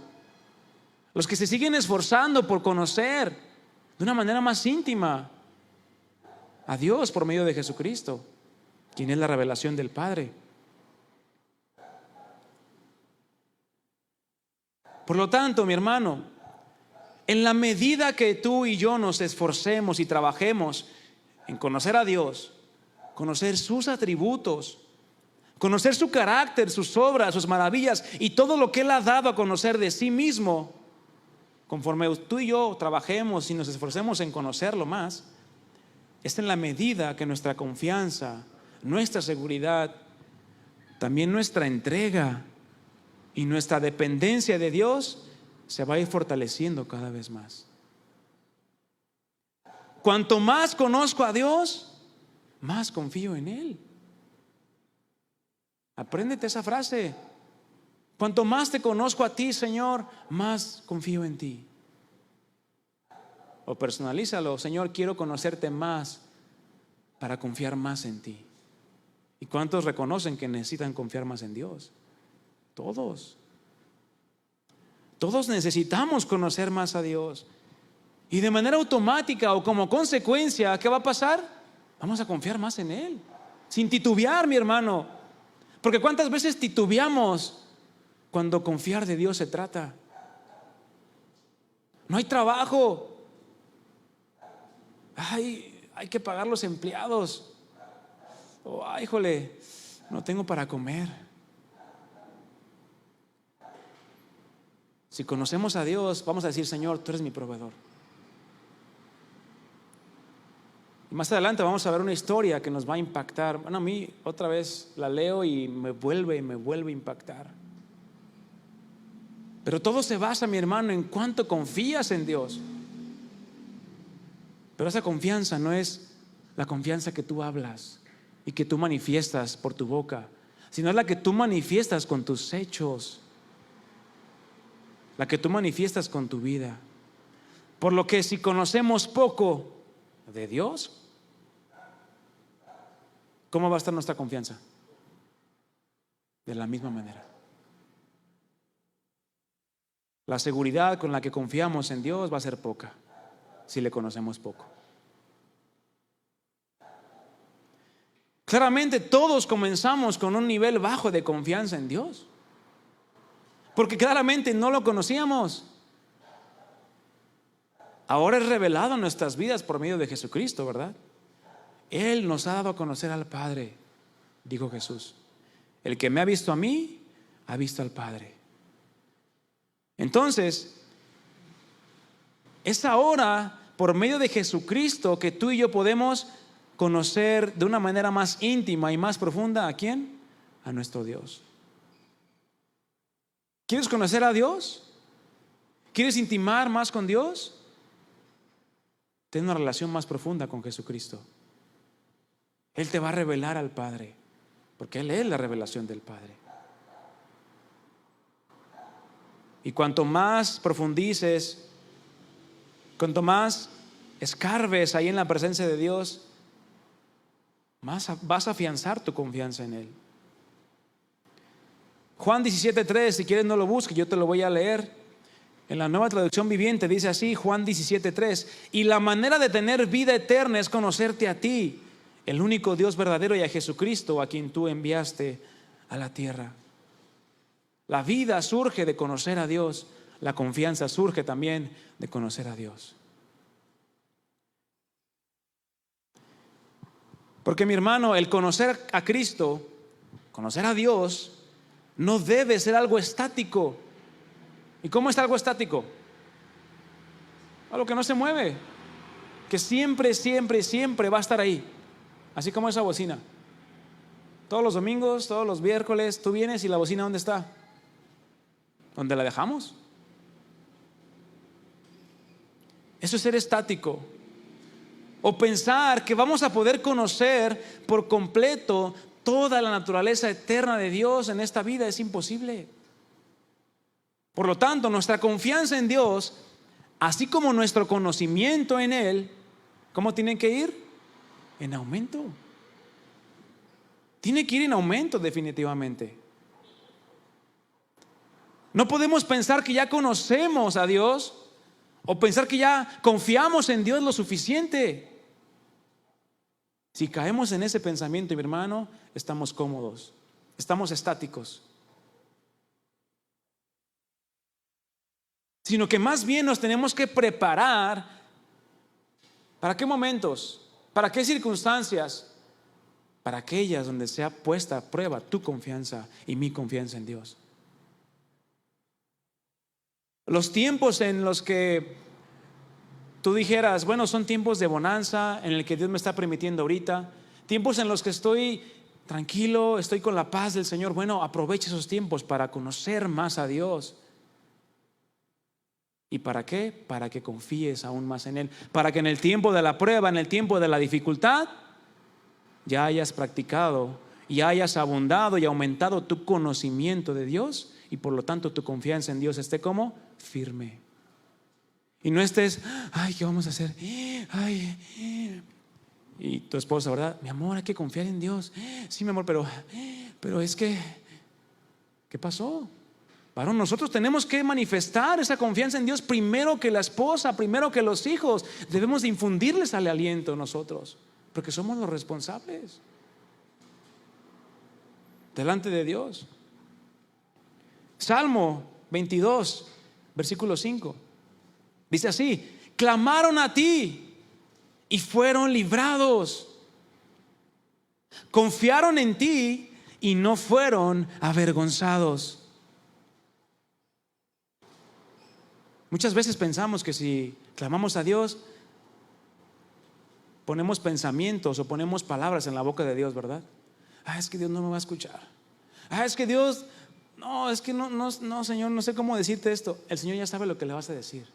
los que se siguen esforzando por conocer de una manera más íntima a Dios por medio de Jesucristo, quien es la revelación del Padre. Por lo tanto, mi hermano, en la medida que tú y yo nos esforcemos y trabajemos en conocer a Dios, conocer sus atributos, conocer su carácter, sus obras, sus maravillas y todo lo que Él ha dado a conocer de sí mismo, conforme tú y yo trabajemos y nos esforcemos en conocerlo más, es en la medida que nuestra confianza, nuestra seguridad, también nuestra entrega y nuestra dependencia de Dios se va a ir fortaleciendo cada vez más. Cuanto más conozco a Dios, más confío en Él. Apréndete esa frase. Cuanto más te conozco a ti, Señor, más confío en ti. O personalízalo: Señor, quiero conocerte más para confiar más en ti. ¿Y cuántos reconocen que necesitan confiar más en Dios? Todos. Todos necesitamos conocer más a Dios. Y de manera automática o como consecuencia, ¿qué va a pasar? Vamos a confiar más en Él. Sin titubear, mi hermano. Porque ¿cuántas veces titubeamos cuando confiar de Dios se trata? No hay trabajo. Hay que pagar los empleados. Ay, híjole, no tengo para comer. Si conocemos a Dios, vamos a decir: Señor, tú eres mi proveedor. Y más adelante vamos a ver una historia que nos va a impactar. Bueno, a mí otra vez la leo y me vuelve a impactar. Pero todo se basa, mi hermano, en cuánto confías en Dios. Pero esa confianza no es la confianza que tú hablas y que tú manifiestas por tu boca, sino es la que tú manifiestas con tus hechos, la que tú manifiestas con tu vida. Por lo que si conocemos poco de Dios, ¿cómo va a estar nuestra confianza? De la misma manera. La seguridad con la que confiamos en Dios va a ser poca si le conocemos poco. Claramente todos comenzamos con un nivel bajo de confianza en Dios, porque claramente no lo conocíamos. Ahora es revelado en nuestras vidas por medio de Jesucristo, ¿verdad? Él nos ha dado a conocer al Padre, dijo Jesús. El que me ha visto a mí, ha visto al Padre. Entonces, es ahora por medio de Jesucristo que tú y yo podemos conocer de una manera más íntima y más profunda ¿a quién? A nuestro Dios. ¿Quieres conocer a Dios? ¿Quieres intimar más con Dios? Ten una relación más profunda con Jesucristo. Él te va a revelar al Padre, porque Él es la revelación del Padre. Y cuanto más profundices, cuanto más escarbes ahí en la presencia de Dios, más vas a afianzar tu confianza en Él. Juan 17:3, si quieres no lo busques, yo te lo voy a leer. En la Nueva Traducción Viviente dice así, Juan 17:3: y la manera de tener vida eterna es conocerte a ti, el único Dios verdadero, y a Jesucristo, a quien tú enviaste a la tierra. La vida surge de conocer a Dios, la confianza surge también de conocer a Dios. Porque, mi hermano, el conocer a Cristo, conocer a Dios, no debe ser algo estático. ¿Y cómo es algo estático? Algo que no se mueve, que siempre va a estar ahí. Así como esa bocina. Todos los domingos, todos los miércoles, tú vienes y la bocina, ¿dónde está? ¿Dónde la dejamos? Eso es ser estático. O pensar que vamos a poder conocer por completo toda la naturaleza eterna de Dios en esta vida es imposible. Por lo tanto, nuestra confianza en Dios, así como nuestro conocimiento en Él, ¿cómo tienen que ir? En aumento. Tiene que ir en aumento definitivamente. No podemos pensar que ya conocemos a Dios o pensar que ya confiamos en Dios lo suficiente. Si caemos en ese pensamiento, mi hermano, estamos cómodos, estamos estáticos. Sino que más bien nos tenemos que preparar. ¿Para qué momentos? ¿Para qué circunstancias? Para aquellas donde sea puesta a prueba tu confianza y mi confianza en Dios. Los tiempos en los que tú dijeras, bueno, son tiempos de bonanza en el que Dios me está permitiendo ahorita, tiempos en los que estoy tranquilo, estoy con la paz del Señor. Bueno, aprovecha esos tiempos para conocer más a Dios. ¿Y para qué? Para que confíes aún más en Él, para que en el tiempo de la prueba, en el tiempo de la dificultad, ya hayas practicado y hayas abundado y aumentado tu conocimiento de Dios, y por lo tanto tu confianza en Dios esté como firme. Y no estés, ay, ¿qué vamos a hacer? Ay. Y tu esposa, ¿verdad? Mi amor, hay que confiar en Dios. Sí, mi amor, pero es que, ¿qué pasó? Varón, nosotros tenemos que manifestar esa confianza en Dios primero que la esposa, primero que los hijos. Debemos de infundirles al aliento nosotros, porque somos los responsables delante de Dios. Salmo 22, versículo 5. Dice así: clamaron a ti y fueron librados. Confiaron en ti y no fueron avergonzados. Muchas veces pensamos que si clamamos a Dios, ponemos pensamientos o ponemos palabras en la boca de Dios, ¿verdad? Es que Dios no me va a escuchar. Es que Dios, es que no, Señor, no sé cómo decirte esto. El Señor ya sabe lo que le vas a decir.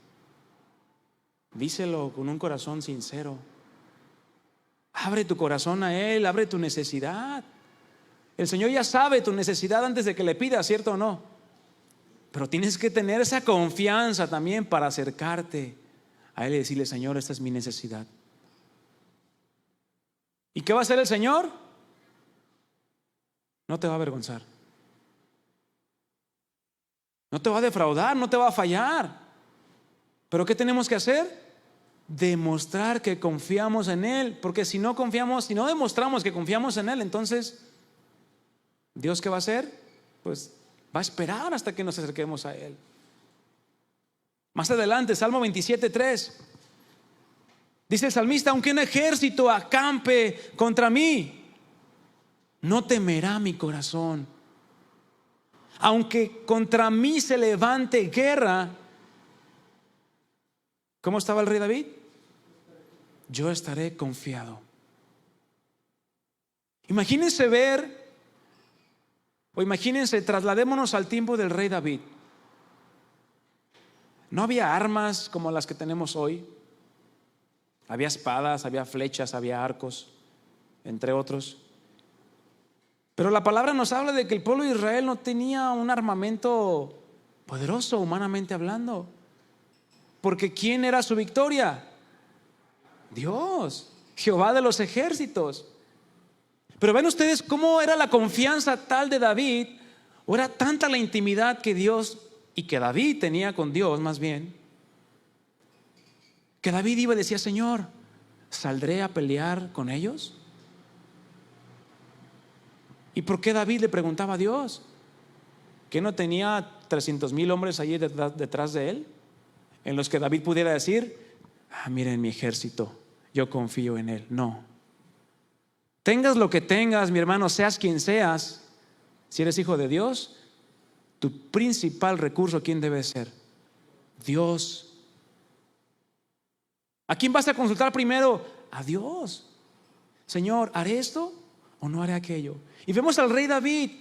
Díselo con un corazón sincero. Abre tu corazón a Él, abre tu necesidad. El Señor ya sabe tu necesidad antes de que le pidas, ¿cierto o no? Pero tienes que tener esa confianza también para acercarte a Él y decirle: Señor, esta es mi necesidad. ¿Y qué va a hacer el Señor? No te va a avergonzar. No te va a defraudar, no te va a fallar. ¿Pero qué tenemos que hacer? Demostrar que confiamos en Él. Porque si no demostramos que confiamos en Él, entonces ¿Dios qué va a hacer? Pues va a esperar hasta que nos acerquemos a Él. Más adelante, Salmo 27:3, dice el salmista: aunque un ejército acampe contra mí, no temerá mi corazón. Aunque contra mí se levante guerra, ¿cómo estaba el rey David? Yo estaré confiado. Imagínense trasladémonos al tiempo del rey David. No había armas como las que tenemos hoy. Había espadas, había flechas, había arcos, entre otros. Pero la palabra nos habla de que el pueblo de Israel no tenía un armamento poderoso, humanamente hablando. Porque ¿quién era su victoria? Dios, Jehová de los ejércitos. Pero ven ustedes cómo era la confianza tal de David, o era tanta la intimidad que Dios y que David tenía con Dios, más bien, que David iba y decía: Señor, ¿saldré a pelear con ellos? ¿Y por qué David le preguntaba a Dios? ¿Que no tenía 300,000 hombres allí detrás de él? En los que David pudiera decir: miren mi ejército, yo confío en él. No. Tengas lo que tengas, mi hermano, seas quien seas, si eres hijo de Dios, tu principal recurso, ¿quién debe ser? Dios. ¿A quién vas a consultar primero? A Dios. Señor, ¿haré esto o no haré aquello? Y vemos al rey David,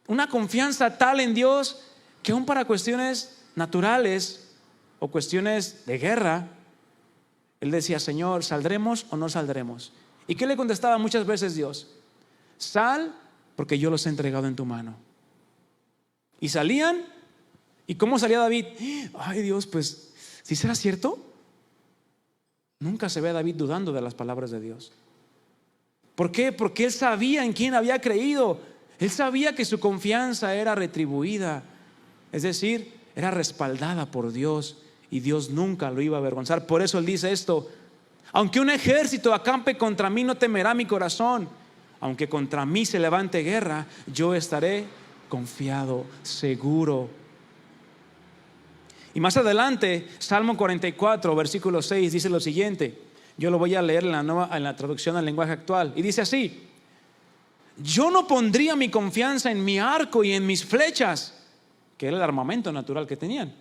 una confianza tal en Dios que aún para cuestiones naturales o cuestiones de guerra, él decía: Señor, ¿saldremos o no saldremos? ¿Y qué le contestaba muchas veces Dios? Sal, porque yo los he entregado en tu mano. Y salían. ¿Y cómo salía David? Ay, Dios, pues, ¿sí será cierto? Nunca se ve a David dudando de las palabras de Dios. ¿Por qué? Porque él sabía en quién había creído. Él sabía que su confianza era retribuida, es decir, era respaldada por Dios, y Dios nunca lo iba a avergonzar. Por eso él dice esto: aunque un ejército acampe contra mí, no temerá mi corazón. Aunque contra mí se levante guerra, yo estaré confiado, seguro. Y más adelante, Salmo 44, versículo 6, dice lo siguiente. Yo lo voy a leer en la traducción al lenguaje actual. Y dice así: yo no pondría mi confianza en mi arco y en mis flechas, que era el armamento natural que tenían,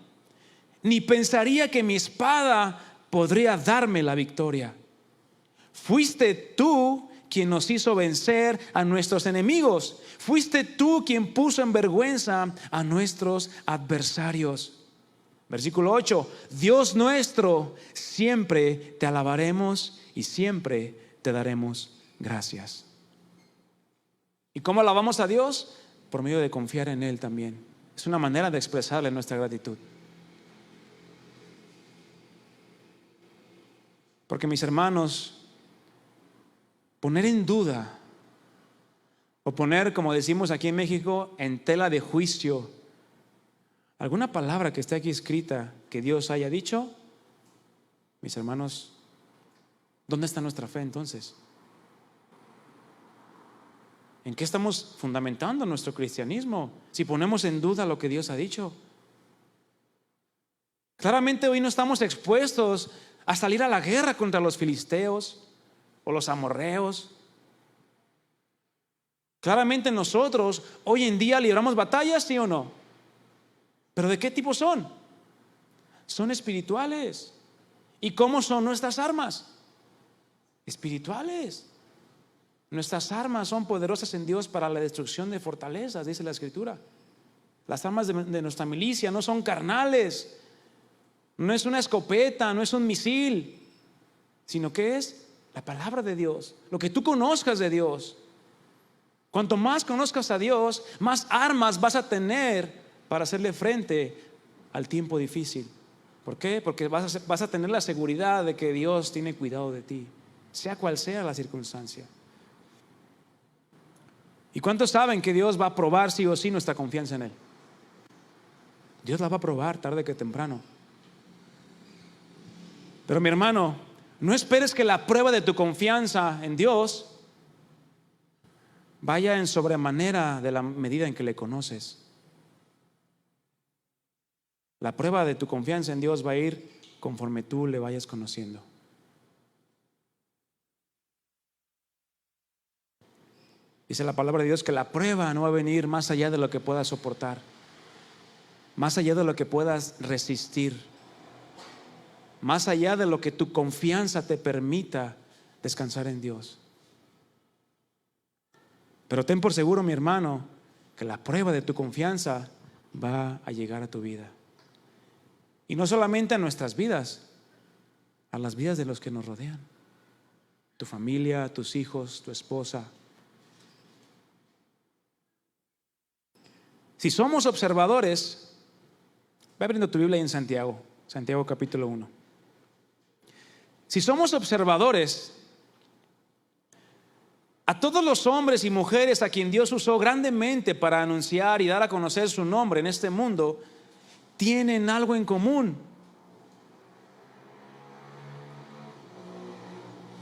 ni pensaría que mi espada podría darme la victoria. Fuiste tú quien nos hizo vencer a nuestros enemigos. Fuiste tú quien puso en vergüenza a nuestros adversarios. Versículo 8, Dios nuestro, siempre te alabaremos y siempre te daremos gracias. ¿Y cómo alabamos a Dios? Por medio de confiar en Él también. Es una manera de expresarle nuestra gratitud. Porque mis hermanos, poner en duda o poner, como decimos aquí en México, en tela de juicio alguna palabra que esté aquí escrita que Dios haya dicho, mis hermanos, ¿dónde está nuestra fe entonces? ¿En qué estamos fundamentando nuestro cristianismo si ponemos en duda lo que Dios ha dicho? Claramente hoy no estamos expuestos a salir a la guerra contra los filisteos o los amorreos. Claramente nosotros hoy en día libramos batallas, ¿sí o no? ¿Pero de qué tipo son? Son espirituales. ¿Y cómo son nuestras armas? Espirituales. Nuestras armas son poderosas en Dios para la destrucción de fortalezas, dice la Escritura. Las armas de nuestra milicia no son carnales. No es una escopeta, no es un misil, sino que es la palabra de Dios, lo que tú conozcas de Dios. Cuanto más conozcas a Dios, más armas vas a tener para hacerle frente al tiempo difícil. ¿Por qué? Porque vas a tener la seguridad de que Dios tiene cuidado de ti, sea cual sea la circunstancia. ¿Y cuántos saben que Dios va a probar sí o sí nuestra confianza en Él? Dios la va a probar tarde que temprano. Pero mi hermano, no esperes que la prueba de tu confianza en Dios vaya en sobremanera de la medida en que le conoces. La prueba de tu confianza en Dios va a ir conforme tú le vayas conociendo. Dice la palabra de Dios que la prueba no va a venir más allá de lo que puedas soportar, más allá de lo que puedas resistir, más allá de lo que tu confianza te permita descansar en Dios. Pero ten por seguro, mi hermano, que la prueba de tu confianza va a llegar a tu vida. Y no solamente a nuestras vidas, a las vidas de los que nos rodean. Tu familia, tus hijos, tu esposa. Si somos observadores, ve abriendo tu Biblia en Santiago capítulo 1. Si somos observadores, a todos los hombres y mujeres a quien Dios usó grandemente para anunciar y dar a conocer su nombre en este mundo, tienen algo en común.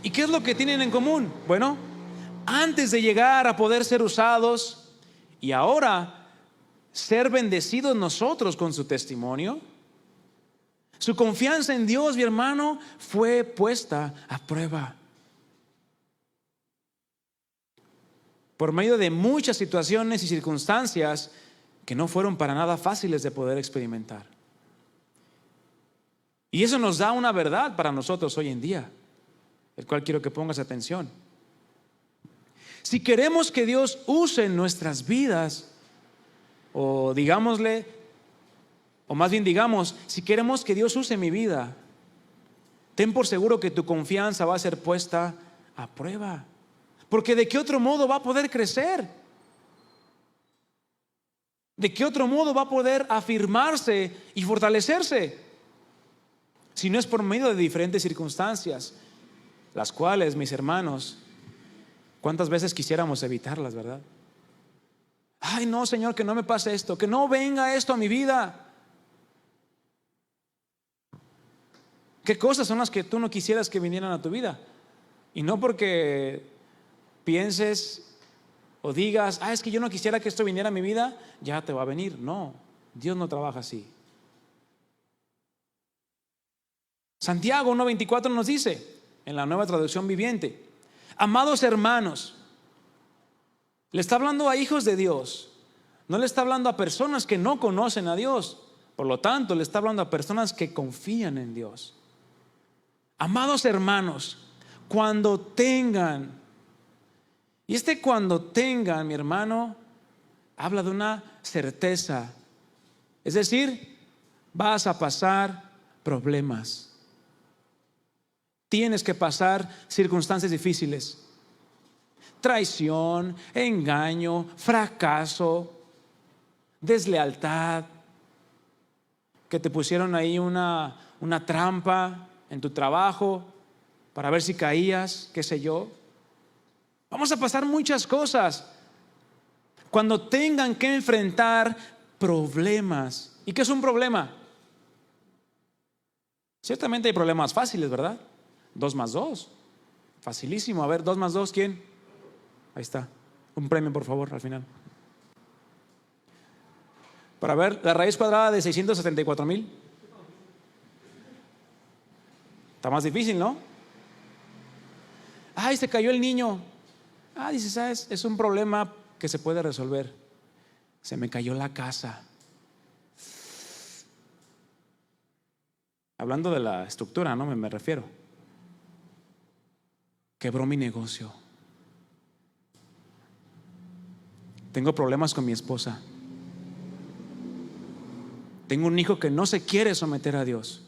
¿Y qué es lo que tienen en común? Bueno, antes de llegar a poder ser usados y ahora ser bendecidos nosotros con su testimonio, su confianza en Dios, mi hermano, fue puesta a prueba. Por medio de muchas situaciones y circunstancias que no fueron para nada fáciles de poder experimentar. Y eso nos da una verdad para nosotros hoy en día, el cual quiero que pongas atención. Si queremos que Dios use nuestras vidas, o digámosle, o más bien digamos, si queremos que Dios use mi vida, ten por seguro que tu confianza va a ser puesta a prueba. Porque ¿de qué otro modo va a poder crecer? ¿De qué otro modo va a poder afirmarse y fortalecerse? Si no es por medio de diferentes circunstancias, las cuales, mis hermanos, ¿cuántas veces quisiéramos evitarlas, verdad? Ay, no, Señor, que no me pase esto, que no venga esto a mi vida. ¿Qué cosas son las que tú no quisieras que vinieran a tu vida? Y no porque pienses o digas, es que yo no quisiera que esto viniera a mi vida, ya te va a venir. No, Dios no trabaja así. Santiago 1:24 nos dice, en la Nueva Traducción Viviente, amados hermanos, le está hablando a hijos de Dios, no le está hablando a personas que no conocen a Dios, por lo tanto le está hablando a personas que confían en Dios. Amados hermanos, cuando tengan, y cuando tengan, mi hermano, habla de una certeza. Es decir, vas a pasar problemas. Tienes que pasar circunstancias difíciles. Traición, engaño, fracaso, deslealtad, que te pusieron ahí una trampa en tu trabajo para ver si caías, qué sé yo. Vamos a pasar muchas cosas cuando tengan que enfrentar problemas. ¿Y qué es un problema? Ciertamente hay problemas fáciles, ¿verdad? 2 más 2, facilísimo. A ver, 2 más 2, ¿quién? Ahí está, un premio por favor al final. Para ver la raíz cuadrada de 674,000. Está más difícil, ¿no? Ay, se cayó el niño. Dices, ¿sabes? Es un problema que se puede resolver. Se me cayó la casa. Hablando de la estructura, ¿no? Me refiero. Quebró mi negocio. Tengo problemas con mi esposa. Tengo un hijo que no se quiere someter a Dios.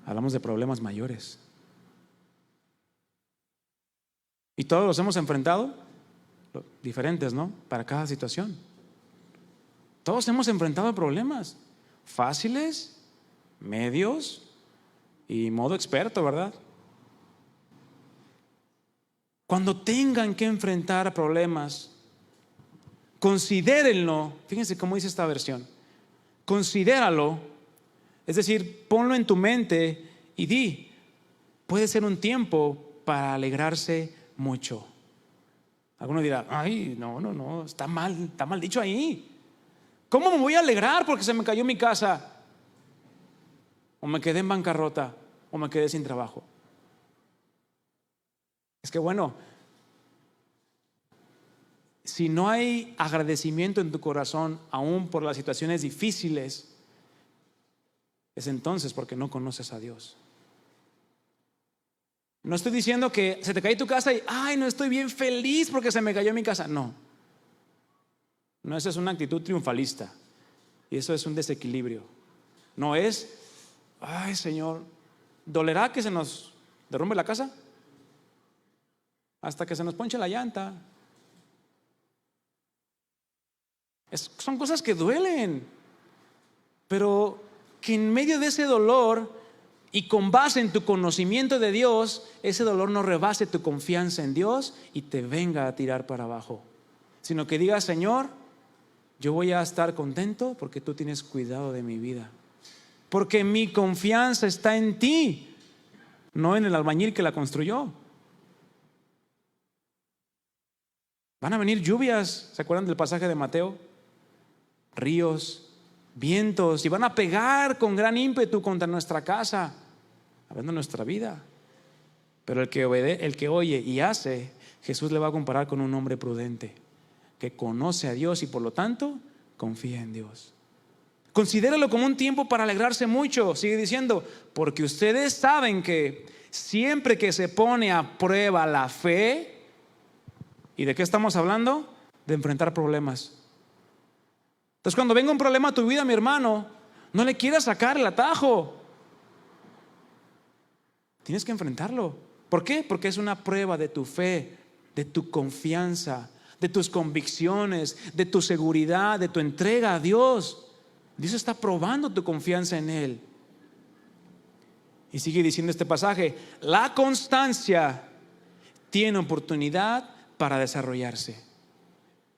Hablamos de problemas mayores. Y todos los hemos enfrentado, diferentes, ¿no? Para cada situación. Todos hemos enfrentado problemas fáciles, medios y modo experto, ¿verdad? Cuando tengan que enfrentar problemas, considérenlo. Fíjense cómo dice esta versión. Considéralo, es decir, ponlo en tu mente y di, puede ser un tiempo para alegrarse mucho. Alguno dirá, ay, no, está mal dicho ahí. ¿Cómo me voy a alegrar porque se me cayó mi casa? O me quedé en bancarrota, o me quedé sin trabajo. Es que bueno, si no hay agradecimiento en tu corazón, aún por las situaciones difíciles, es entonces porque no conoces a Dios. No estoy diciendo que se te cayó tu casa y, ay, no estoy bien feliz porque se me cayó mi casa. No, esa es una actitud triunfalista. Y eso es un desequilibrio. No es, ay, Señor, ¿dolerá que se nos derrumbe la casa? Hasta que se nos ponche la llanta. Son cosas que duelen, pero que en medio de ese dolor y con base en tu conocimiento de Dios, ese dolor no rebase tu confianza en Dios y te venga a tirar para abajo, sino que digas, Señor, yo voy a estar contento porque tú tienes cuidado de mi vida, porque mi confianza está en ti, no en el albañil que la construyó. Van a venir lluvias, ¿se acuerdan del pasaje de Mateo? Ríos, vientos, y van a pegar con gran ímpetu contra nuestra casa, hablando de nuestra vida. Pero el que oye y hace, Jesús le va a comparar con un hombre prudente que conoce a Dios y por lo tanto confía en Dios. Considéralo como un tiempo para alegrarse mucho. Sigue diciendo, porque ustedes saben que siempre que se pone a prueba la fe, ¿y de qué estamos hablando? De enfrentar problemas. Entonces, cuando venga un problema a tu vida, mi hermano, no le quieras sacar el atajo. Tienes que enfrentarlo. ¿Por qué? Porque es una prueba de tu fe, de tu confianza, de tus convicciones, de tu seguridad, de tu entrega a Dios. Dios está probando tu confianza en Él. Y sigue diciendo este pasaje, la constancia tiene oportunidad para desarrollarse.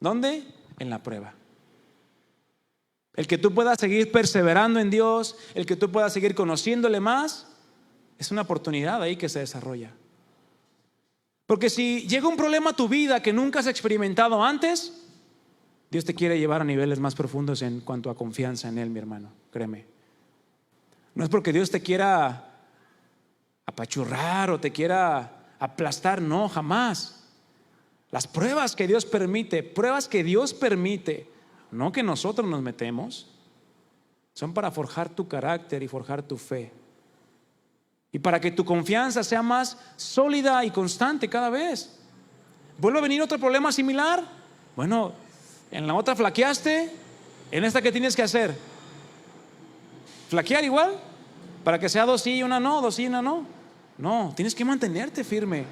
¿Dónde? En la prueba. El que tú puedas seguir perseverando en Dios, el que tú puedas seguir conociéndole más, es una oportunidad ahí que se desarrolla. Porque si llega un problema a tu vida que nunca has experimentado antes, Dios te quiere llevar a niveles más profundos en cuanto a confianza en Él, mi hermano, créeme. No es porque Dios te quiera apachurrar o te quiera aplastar, no, jamás. Las pruebas que Dios permite, no que nosotros nos metemos, son para forjar tu carácter y forjar tu fe. Y para que tu confianza sea más sólida y constante cada vez. ¿Vuelve a venir otro problema similar? Bueno, en la otra flaqueaste, en esta, ¿qué tienes que hacer? ¿Flaquear igual? Para que sea 2 sí y 1 no, 2 sí y 1 no. No, tienes que mantenerte firme.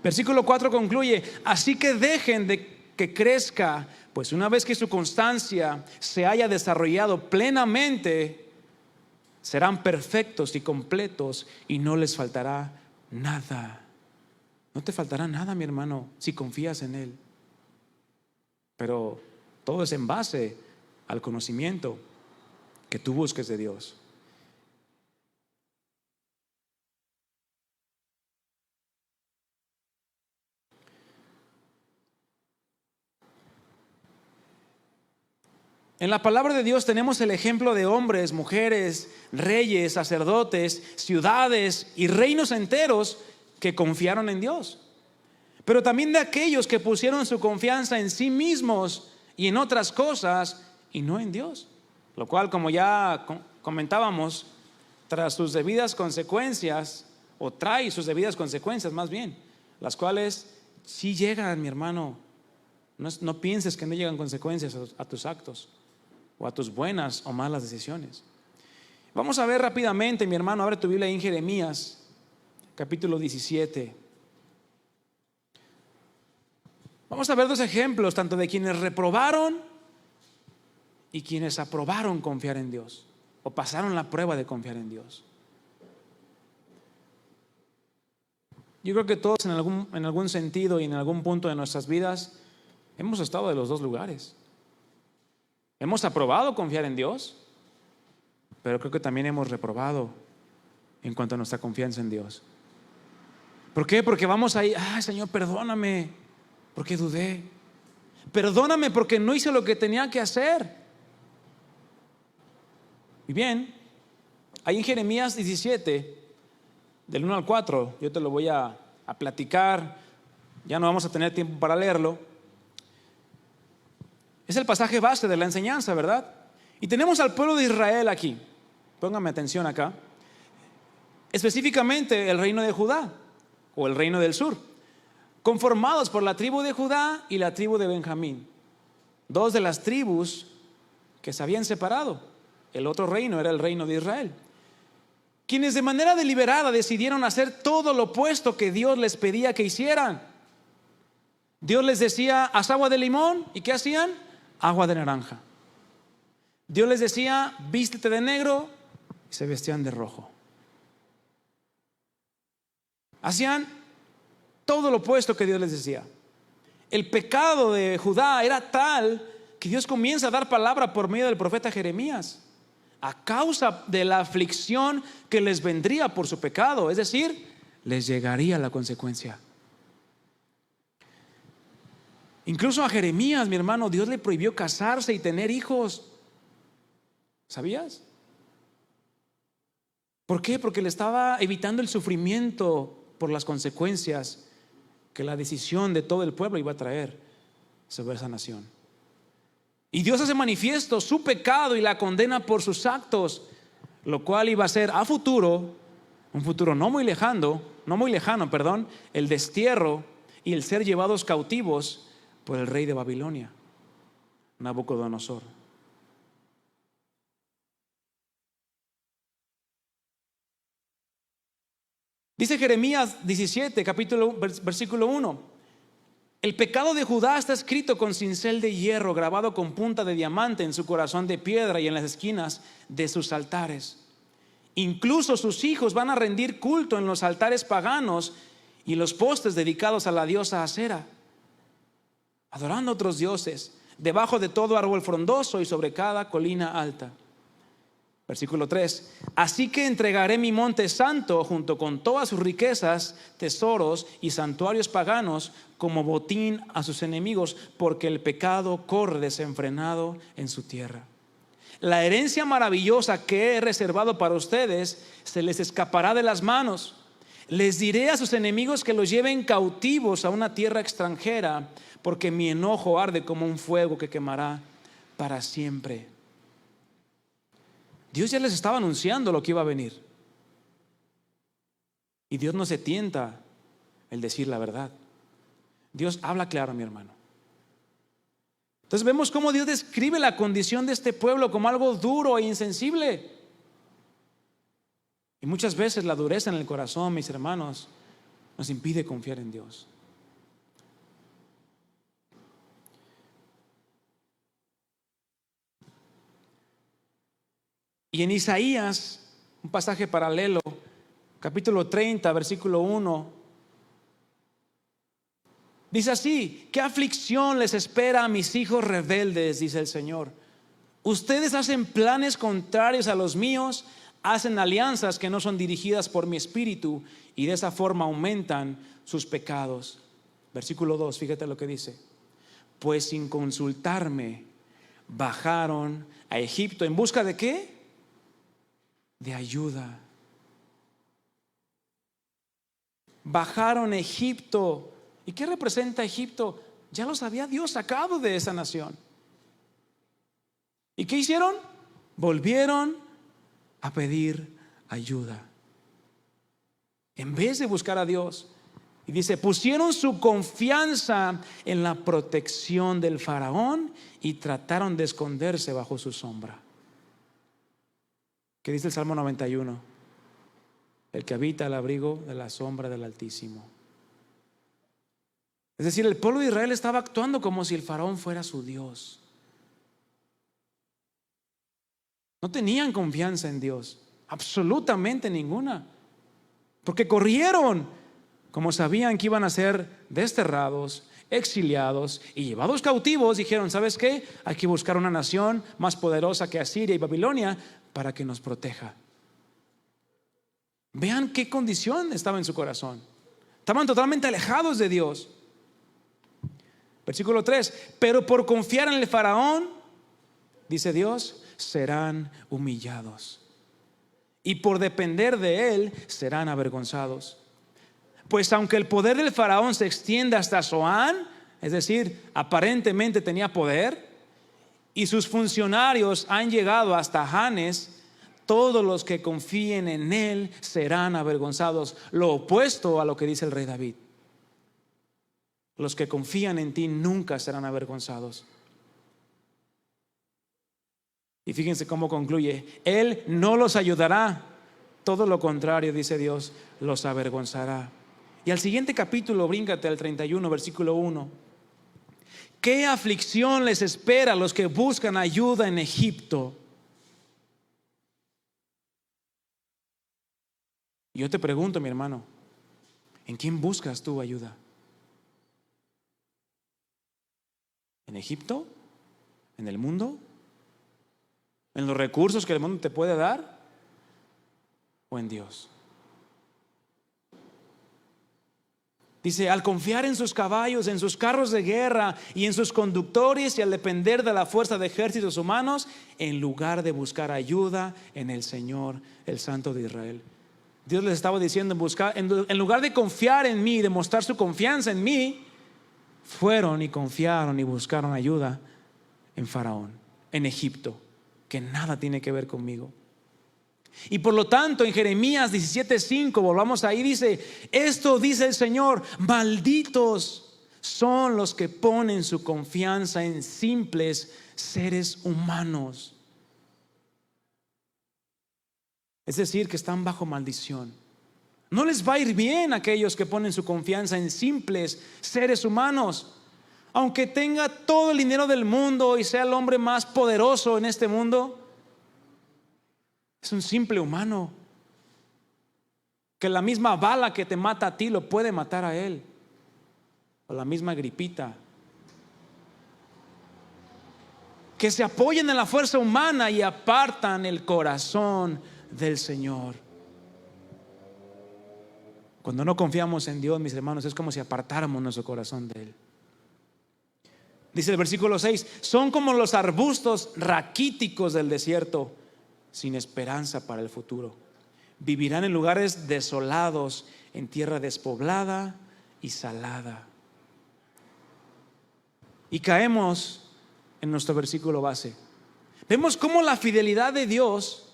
Versículo 4 concluye: así que dejen de que crezca, pues una vez que su constancia se haya desarrollado plenamente, serán perfectos y completos y no les faltará nada. No te faltará nada, mi hermano, si confías en Él. Pero todo es en base al conocimiento que tú busques de Dios. En la palabra de Dios tenemos el ejemplo de hombres, mujeres, reyes, sacerdotes, ciudades y reinos enteros que confiaron en Dios. Pero también de aquellos que pusieron su confianza en sí mismos y en otras cosas y no en Dios. Lo cual, como ya comentábamos, tras sus debidas consecuencias, o trae sus debidas consecuencias más bien, las cuales sí llegan, mi hermano. No pienses que no llegan consecuencias a tus actos o a tus buenas o malas decisiones. Vamos a ver rápidamente, mi hermano, abre tu Biblia en Jeremías, capítulo 17. Vamos a ver 2 ejemplos, tanto de quienes reprobaron y quienes aprobaron confiar en Dios, o pasaron la prueba de confiar en Dios. Yo creo que todos en algún sentido y en algún punto de nuestras vidas hemos estado de los 2 lugares. Hemos aprobado confiar en Dios, pero creo que también hemos reprobado en cuanto a nuestra confianza en Dios. ¿Por qué? Porque vamos ahí: ay, Señor, perdóname porque dudé, perdóname porque no hice lo que tenía que hacer. Y bien, ahí en Jeremías 17, del 1 al 4, yo te lo voy a platicar. Ya no vamos a tener tiempo para leerlo. Es el pasaje base de la enseñanza, ¿verdad? Y tenemos al pueblo de Israel aquí. Póngame atención acá. Específicamente el reino de Judá, o el reino del sur, conformados por la tribu de Judá y la tribu de Benjamín. 2 de las tribus que se habían separado. El otro reino era el reino de Israel, quienes de manera deliberada decidieron hacer todo lo opuesto que Dios les pedía que hicieran. Dios les decía: haz agua de limón, ¿y qué hacían? Agua de naranja. Dios les decía: vístete de negro, y se vestían de rojo. Hacían todo lo opuesto que Dios les decía. El pecado de Judá era tal que Dios comienza a dar palabra por medio del profeta Jeremías, a causa de la aflicción que les vendría por su pecado, es decir, les llegaría la consecuencia. Incluso a Jeremías, mi hermano, Dios le prohibió casarse y tener hijos. ¿Sabías? ¿Por qué? Porque le estaba evitando el sufrimiento por las consecuencias que la decisión de todo el pueblo iba a traer sobre esa nación. Y Dios hace manifiesto su pecado y la condena por sus actos, lo cual iba a ser a futuro, un futuro no muy lejano, el destierro y el ser llevados cautivos por el rey de Babilonia, Nabucodonosor. Dice Jeremías 17, versículo 1: el pecado de Judá está escrito con cincel de hierro, grabado con punta de diamante en su corazón de piedra y en las esquinas de sus altares. Incluso sus hijos van a rendir culto en los altares paganos y los postes dedicados a la diosa Acera, adorando a otros dioses, debajo de todo árbol frondoso y sobre cada colina alta. Versículo 3: así que entregaré mi monte santo junto con todas sus riquezas, tesoros y santuarios paganos como botín a sus enemigos, porque el pecado corre desenfrenado en su tierra. La herencia maravillosa que he reservado para ustedes se les escapará de las manos. Les diré a sus enemigos que los lleven cautivos a una tierra extranjera, porque mi enojo arde como un fuego que quemará para siempre. Dios ya les estaba anunciando lo que iba a venir. Y Dios no se tienta el decir la verdad. Dios habla claro, mi hermano. Entonces vemos cómo Dios describe la condición de este pueblo como algo duro e insensible. Y muchas veces la dureza en el corazón, mis hermanos, nos impide confiar en Dios. Y en Isaías, un pasaje paralelo, capítulo 30, versículo 1, dice así: ¿qué aflicción les espera a mis hijos rebeldes? Dice el Señor. Ustedes hacen planes contrarios a los míos, hacen alianzas que no son dirigidas por mi espíritu, y de esa forma aumentan sus pecados. Versículo 2, fíjate lo que dice: pues sin consultarme bajaron a Egipto. ¿En busca de qué? De ayuda. Bajaron a Egipto. ¿Y qué representa Egipto? Ya los había Dios sacado de esa nación. ¿Y qué hicieron? Volvieron a pedir ayuda en vez de buscar a Dios. Y dice: pusieron su confianza en la protección del faraón y trataron de esconderse bajo su sombra. ¿Qué dice el Salmo 91? El que habita al abrigo de la sombra del Altísimo. Es decir, el pueblo de Israel estaba actuando como si el faraón fuera su Dios. No tenían confianza en Dios, absolutamente ninguna, porque corrieron, como sabían que iban a ser desterrados, exiliados y llevados cautivos. Dijeron: ¿sabes qué? Hay que buscar una nación más poderosa que Asiria y Babilonia para que nos proteja. Vean qué condición estaba en su corazón. Estaban totalmente alejados de Dios. Versículo 3: pero por confiar en el faraón, dice Dios, serán humillados, y por depender de él serán avergonzados. Pues aunque el poder del faraón se extienda hasta Zoán, es decir, aparentemente tenía poder, y sus funcionarios han llegado hasta Hanes, todos los que confíen en él serán avergonzados. Lo opuesto a lo que dice el rey David: los que confían en ti nunca serán avergonzados. Y fíjense cómo concluye: él no los ayudará, todo lo contrario, dice Dios, los avergonzará. Y al siguiente capítulo, bríncate al 31, versículo 1. ¿Qué aflicción les espera a los que buscan ayuda en Egipto? Yo te pregunto, mi hermano, ¿en quién buscas tú ayuda? ¿En Egipto? ¿En el mundo? ¿En los recursos que el mundo te puede dar? ¿O en Dios? Dice: al confiar en sus caballos, en sus carros de guerra y en sus conductores, y al depender de la fuerza de ejércitos humanos, en lugar de buscar ayuda en el Señor, el Santo de Israel. Dios les estaba diciendo: en lugar de confiar en mí, de mostrar su confianza en mí, fueron y confiaron y buscaron ayuda en Faraón, en Egipto, que nada tiene que ver conmigo. Y por lo tanto, en Jeremías 17:5, volvamos ahí, dice: esto dice el Señor, malditos son los que ponen su confianza en simples seres humanos. Es decir, que están bajo maldición. No les va a ir bien a aquellos que ponen su confianza en simples seres humanos. Aunque tenga todo el dinero del mundo y sea el hombre más poderoso en este mundo, es un simple humano, que la misma bala que te mata a ti lo puede matar a él, o la misma gripita. Que se apoyen en la fuerza humana y apartan el corazón del Señor. Cuando no confiamos en Dios, mis hermanos, es como si apartáramos nuestro corazón de Él. Dice el versículo 6: son como los arbustos raquíticos del desierto, sin esperanza para el futuro. Vivirán en lugares desolados, en tierra despoblada y salada. Y caemos en nuestro versículo base. Vemos cómo la fidelidad de Dios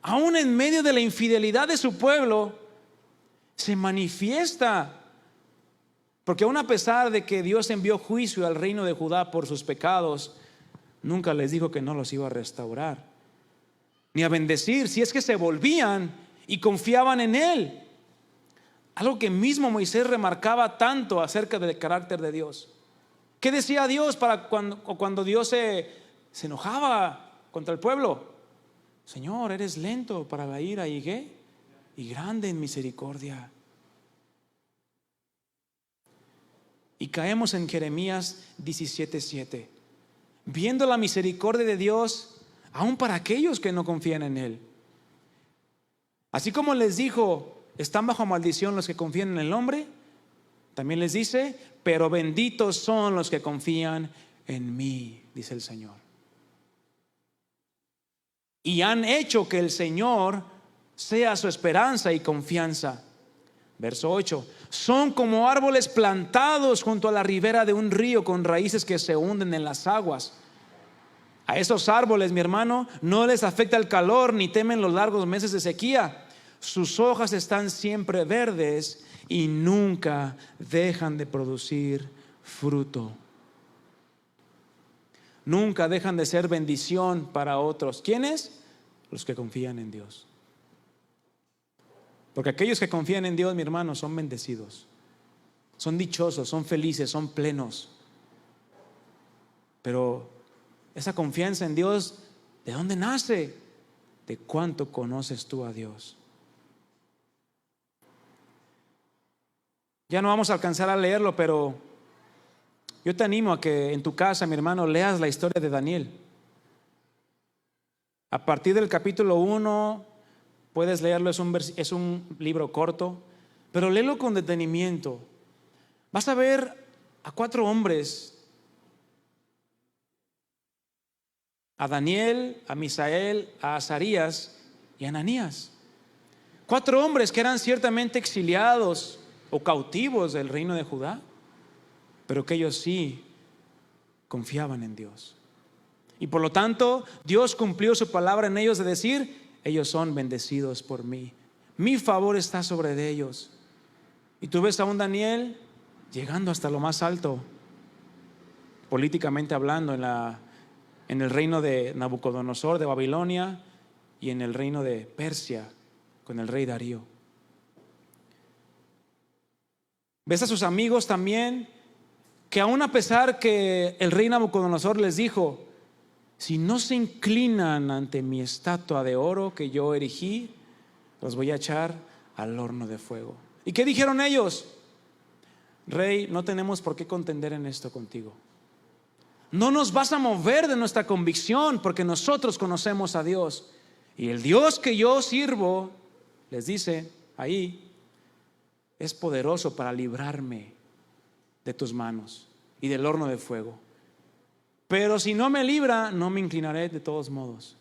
aún en medio de la infidelidad de su pueblo, se manifiesta. Porque aún a pesar de que Dios envió juicio al reino de Judá por sus pecados, nunca les dijo que no los iba a restaurar, ni a bendecir, si es que se volvían y confiaban en Él. Algo que mismo Moisés remarcaba tanto acerca del carácter de Dios. ¿Qué decía Dios cuando Dios se enojaba contra el pueblo? Señor, eres lento para la ira y grande en misericordia. Y caemos en Jeremías 17:7, viendo la misericordia de Dios aún para aquellos que no confían en Él. Así como les dijo, están bajo maldición los que confían en el hombre, también les dice, pero benditos son los que confían en mí, dice el Señor. Y han hecho que el Señor sea su esperanza y confianza. Verso 8, son como árboles plantados junto a la ribera de un río con raíces que se hunden en las aguas. A esos árboles, mi hermano, no les afecta el calor ni temen los largos meses de sequía. Sus hojas están siempre verdes y nunca dejan de producir fruto. Nunca dejan de ser bendición para otros. ¿Quiénes? Los que confían en Dios. Porque aquellos que confían en Dios, mi hermano, son bendecidos, son dichosos, son felices, son plenos. Pero esa confianza en Dios, ¿de dónde nace? De cuánto conoces tú a Dios. Ya no vamos a alcanzar a leerlo, pero yo te animo a que en tu casa, mi hermano, leas la historia de Daniel. A partir del capítulo 1, puedes leerlo, es un libro corto, pero léelo con detenimiento. Vas a ver a 4 hombres: a Daniel, a Misael, a Azarías y a Ananías. 4 hombres que eran ciertamente exiliados o cautivos del reino de Judá, pero que ellos sí confiaban en Dios. Y por lo tanto, Dios cumplió su palabra en ellos de decir: ellos son bendecidos por mí, mi favor está sobre de ellos. Y tú ves a un Daniel llegando hasta lo más alto, políticamente hablando, en el reino de Nabucodonosor de Babilonia y en el reino de Persia con el rey Darío. Ves a sus amigos también, que aun a pesar que el rey Nabucodonosor les dijo: si no se inclinan ante mi estatua de oro que yo erigí, los voy a echar al horno de fuego. ¿Y qué dijeron ellos? Rey, no tenemos por qué contender en esto contigo. No nos vas a mover de nuestra convicción, porque nosotros conocemos a Dios. Y el Dios que yo sirvo, les dice ahí, es poderoso para librarme de tus manos y del horno de fuego. Pero si no me libra, no me inclinaré de todos modos.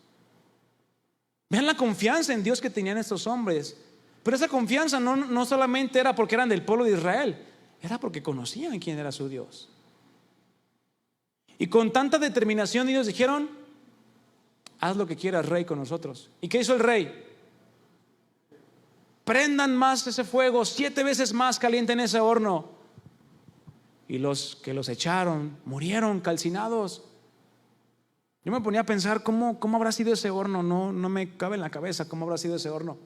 Vean la confianza en Dios que tenían estos hombres. Pero esa confianza no solamente era porque eran del pueblo de Israel, era porque conocían quién era su Dios. Y con tanta determinación ellos dijeron: haz lo que quieras, rey, con nosotros. ¿Y qué hizo el rey? Prendan más ese fuego, 7 veces más caliente en ese horno. Y los que los echaron murieron calcinados. Yo me ponía a pensar cómo habrá sido ese horno. No me cabe en la cabeza cómo habrá sido ese horno.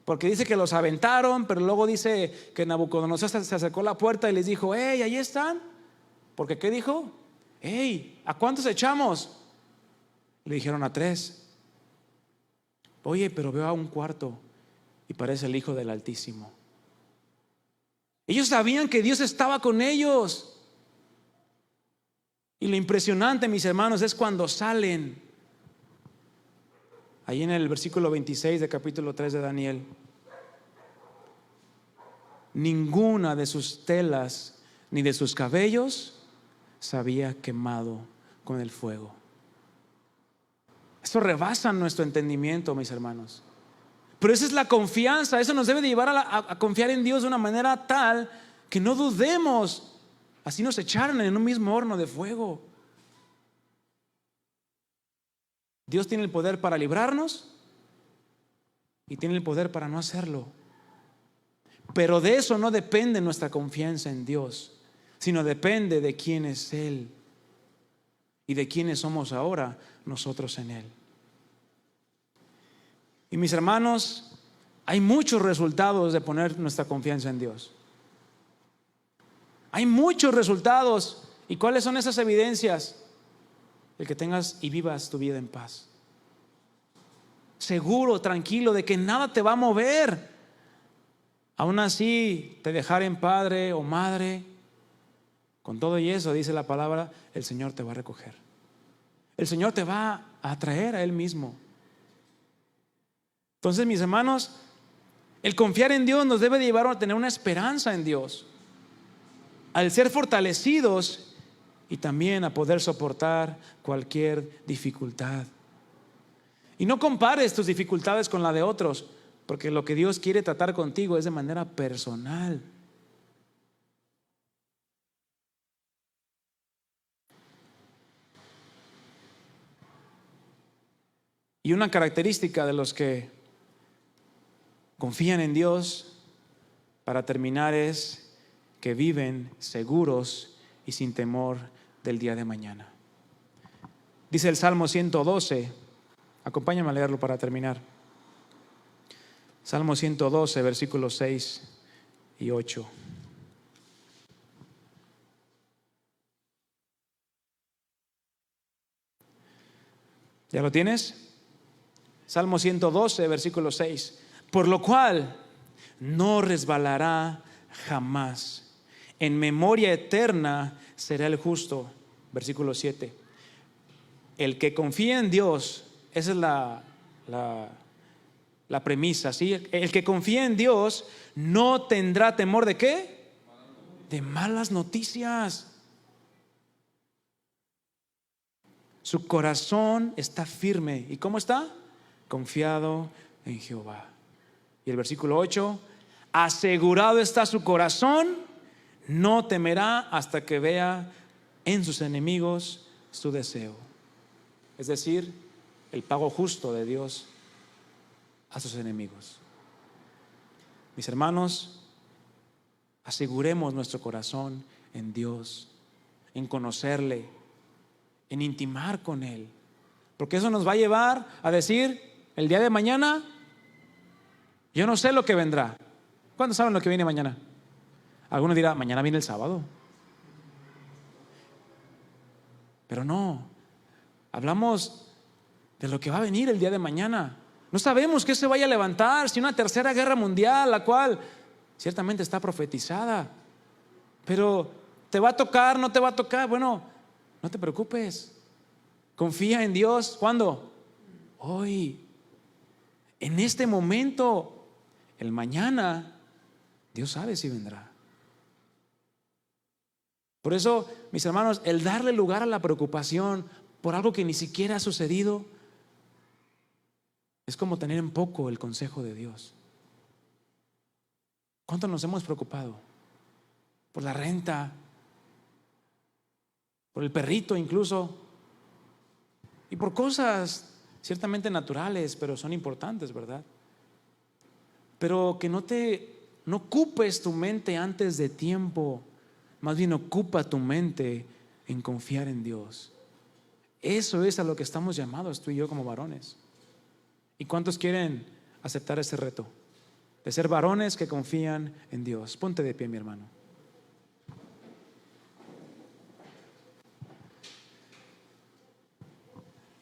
Porque dice que los aventaron, pero luego dice que Nabucodonosor se acercó a la puerta y les dijo: hey, ahí están. Porque ¿qué dijo? Hey, ¿a cuántos echamos? Le dijeron: a 3. Oye, pero veo a un cuarto y parece el Hijo del Altísimo. Ellos sabían que Dios estaba con ellos. Y lo impresionante, mis hermanos, es cuando salen. Ahí en el versículo 26 del capítulo 3 de Daniel. Ninguna de sus telas ni de sus cabellos se había quemado con el fuego. Esto rebasa nuestro entendimiento, mis hermanos. Pero esa es la confianza. Eso nos debe de llevar a confiar en Dios de una manera tal que no dudemos. Así nos echaron en un mismo horno de fuego. Dios tiene el poder para librarnos y tiene el poder para no hacerlo. Pero de eso no depende nuestra confianza en Dios, sino depende de quién es Él y de quiénes somos ahora nosotros en Él. Y mis hermanos, hay muchos resultados de poner nuestra confianza en Dios. Hay muchos resultados. ¿Y cuáles son esas evidencias? El que tengas y vivas tu vida en paz, seguro, tranquilo de que nada te va a mover. Aún así te dejaren padre o madre, con todo y eso, dice la palabra, el Señor te va a recoger. El Señor te va a atraer a Él mismo. Entonces, mis hermanos, el confiar en Dios nos debe llevar a tener una esperanza en Dios, al ser fortalecidos y también a poder soportar cualquier dificultad. Y no compares tus dificultades con la de otros, porque lo que Dios quiere tratar contigo es de manera personal. Y una característica de los que confían en Dios, para terminar, es que viven seguros y sin temor del día de mañana. Dice el Salmo 112, acompáñame a leerlo para terminar. Salmo 112, versículos 6 y 8. ¿Ya lo tienes? Salmo 112, versículo 6. Por lo cual no resbalará jamás. En memoria eterna será el justo. Versículo 7. El que confía en Dios, esa es la premisa, ¿sí? El que confía en Dios no tendrá temor ¿de qué? De malas noticias. Su corazón está firme. ¿Y cómo está? Confiado en Jehová. Y el versículo 8, asegurado está su corazón, no temerá hasta que vea en sus enemigos su deseo. Es decir, el pago justo de Dios a sus enemigos. Mis hermanos, aseguremos nuestro corazón en Dios, en conocerle, en intimar con Él, porque eso nos va a llevar a decir el día de mañana, yo no sé lo que vendrá. ¿Cuántos saben lo que viene mañana? Alguno dirá, mañana viene el sábado. Pero no, hablamos de lo que va a venir el día de mañana. No sabemos qué se vaya a levantar, si una tercera guerra mundial, la cual ciertamente está profetizada. Pero ¿te va a tocar? ¿No te va a tocar? Bueno, no te preocupes. Confía en Dios. ¿Cuándo? Hoy. En este momento. El mañana, Dios sabe si vendrá. Por eso, mis hermanos, el darle lugar a la preocupación por algo que ni siquiera ha sucedido es como tener en poco el consejo de Dios. ¿Cuánto nos hemos preocupado? Por la renta, por el perrito incluso, y por cosas ciertamente naturales, pero son importantes, ¿verdad? Pero que no ocupes tu mente antes de tiempo, más bien ocupa tu mente en confiar en Dios. Eso es a lo que estamos llamados tú y yo como varones. ¿Y cuántos quieren aceptar ese reto? De ser varones que confían en Dios. Ponte de pie, mi hermano.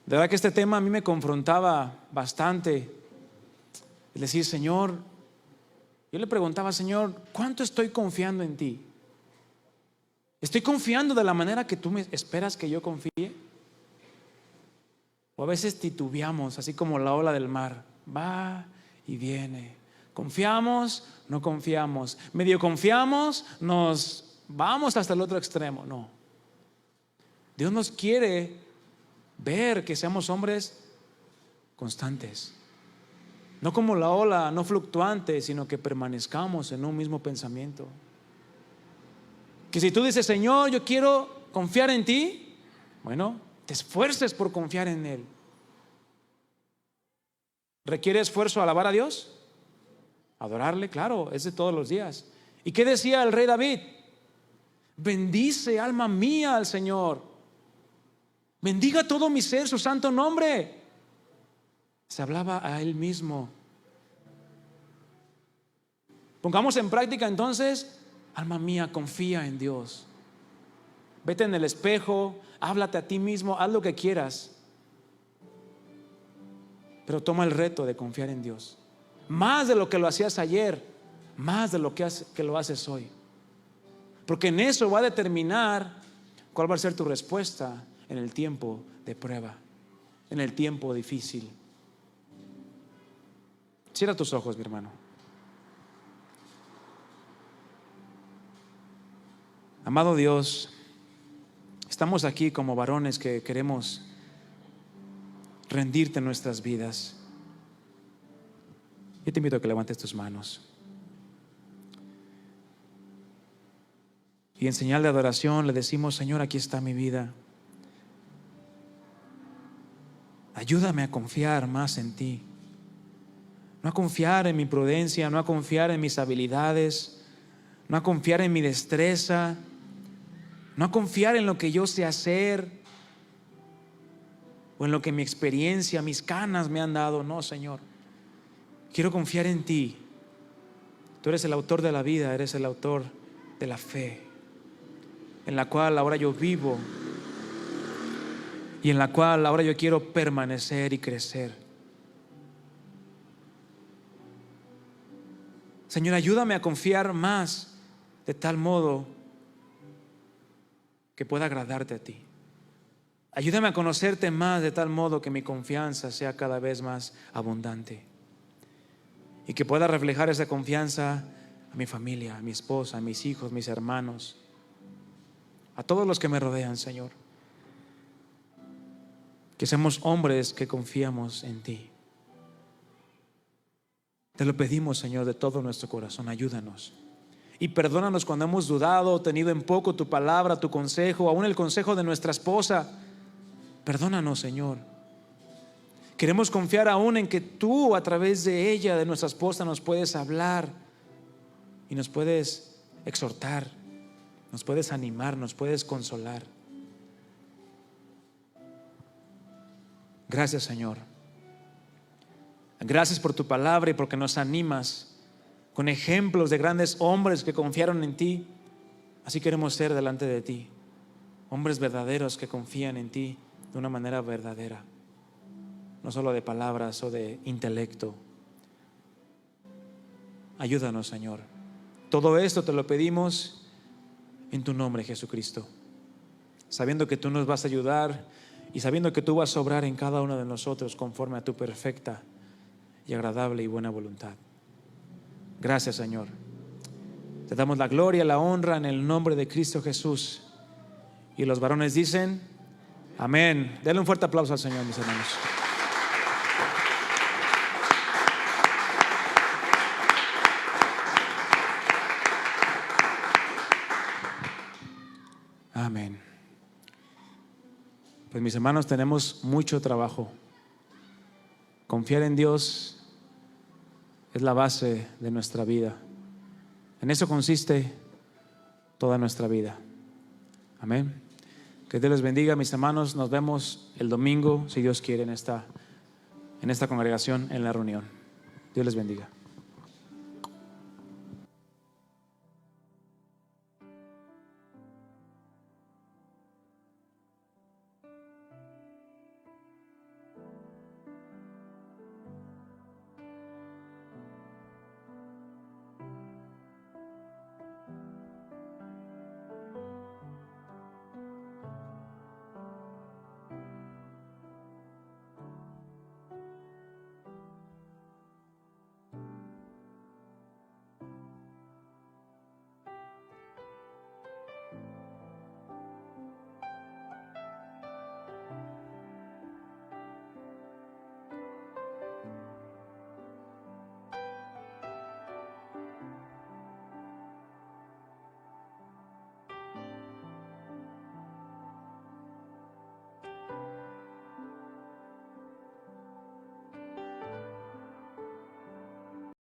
De verdad que este tema a mí me confrontaba bastante. Es decir, Señor, yo le preguntaba, Señor, ¿cuánto estoy confiando en ti? ¿Estoy confiando de la manera que tú me esperas que yo confíe? O a veces titubeamos, así como la ola del mar, va y viene. Confiamos, no confiamos. Medio confiamos, nos vamos hasta el otro extremo. No. Dios nos quiere ver que seamos hombres constantes. No como la ola, no fluctuante, sino que permanezcamos en un mismo pensamiento. Que si tú dices, Señor, yo quiero confiar en ti, bueno, te esfuerces por confiar en Él. ¿Requiere esfuerzo alabar a Dios? Adorarle, claro, es de todos los días. ¿Y qué decía el rey David? Bendice, alma mía, al Señor. Bendiga todo mi ser su santo nombre. Se hablaba a él mismo. Pongamos en práctica entonces, alma mía, confía en Dios. Vete en el espejo, háblate a ti mismo, haz lo que quieras, pero toma el reto de confiar en Dios. Más de lo que lo hacías ayer, más de lo que lo haces hoy. Porque en eso va a determinar cuál va a ser tu respuesta en el tiempo de prueba, en el tiempo difícil. Cierra tus ojos, mi hermano. Amado Dios, estamos aquí como varones que queremos rendirte nuestras vidas. Yo te invito a que levantes tus manos. Y en señal de adoración le decimos: Señor, aquí está mi vida. Ayúdame a confiar más en ti. No a confiar en mi prudencia, no a confiar en mis habilidades, no a confiar en mi destreza, no a confiar en lo que yo sé hacer o en lo que mi experiencia, mis canas me han dado. No, Señor, quiero confiar en ti. Tú eres el autor de la vida, eres el autor de la fe, en la cual ahora yo vivo y en la cual ahora yo quiero permanecer y crecer. Señor, ayúdame a confiar más, de tal modo que pueda agradarte a ti. Ayúdame a conocerte más, de tal modo que mi confianza sea cada vez más abundante y que pueda reflejar esa confianza a mi familia, a mi esposa, a mis hijos, mis hermanos, a todos los que me rodean, Señor. Que seamos hombres que confiamos en ti. Te lo pedimos, Señor, de todo nuestro corazón. Ayúdanos y perdónanos cuando hemos dudado, tenido en poco tu palabra, tu consejo, aún el consejo de nuestra esposa. Perdónanos, Señor. Queremos confiar aún en que tú, a través de ella, de nuestra esposa, nos puedes hablar y nos puedes exhortar, nos puedes animar, nos puedes consolar. Gracias, Señor. Gracias por tu palabra y porque nos animas con ejemplos de grandes hombres que confiaron en ti. Así queremos ser delante de ti, hombres verdaderos que confían en ti de una manera verdadera, no solo de palabras o de intelecto. Ayúdanos, Señor. Todo esto te lo pedimos en tu nombre, Jesucristo, sabiendo que tú nos vas a ayudar y sabiendo que tú vas a obrar en cada uno de nosotros conforme a tu perfecta y agradable y buena voluntad. Gracias, Señor. Te damos la gloria, la honra en el nombre de Cristo Jesús. Y los varones dicen amén. Denle un fuerte aplauso al Señor, mis hermanos. Amén. Pues mis hermanos, tenemos mucho trabajo. Confiar en Dios es la base de nuestra vida. En eso consiste toda nuestra vida. Amén. Que Dios les bendiga, mis hermanos. Nos vemos el domingo, si Dios quiere, en esta congregación, en la reunión. Dios les bendiga.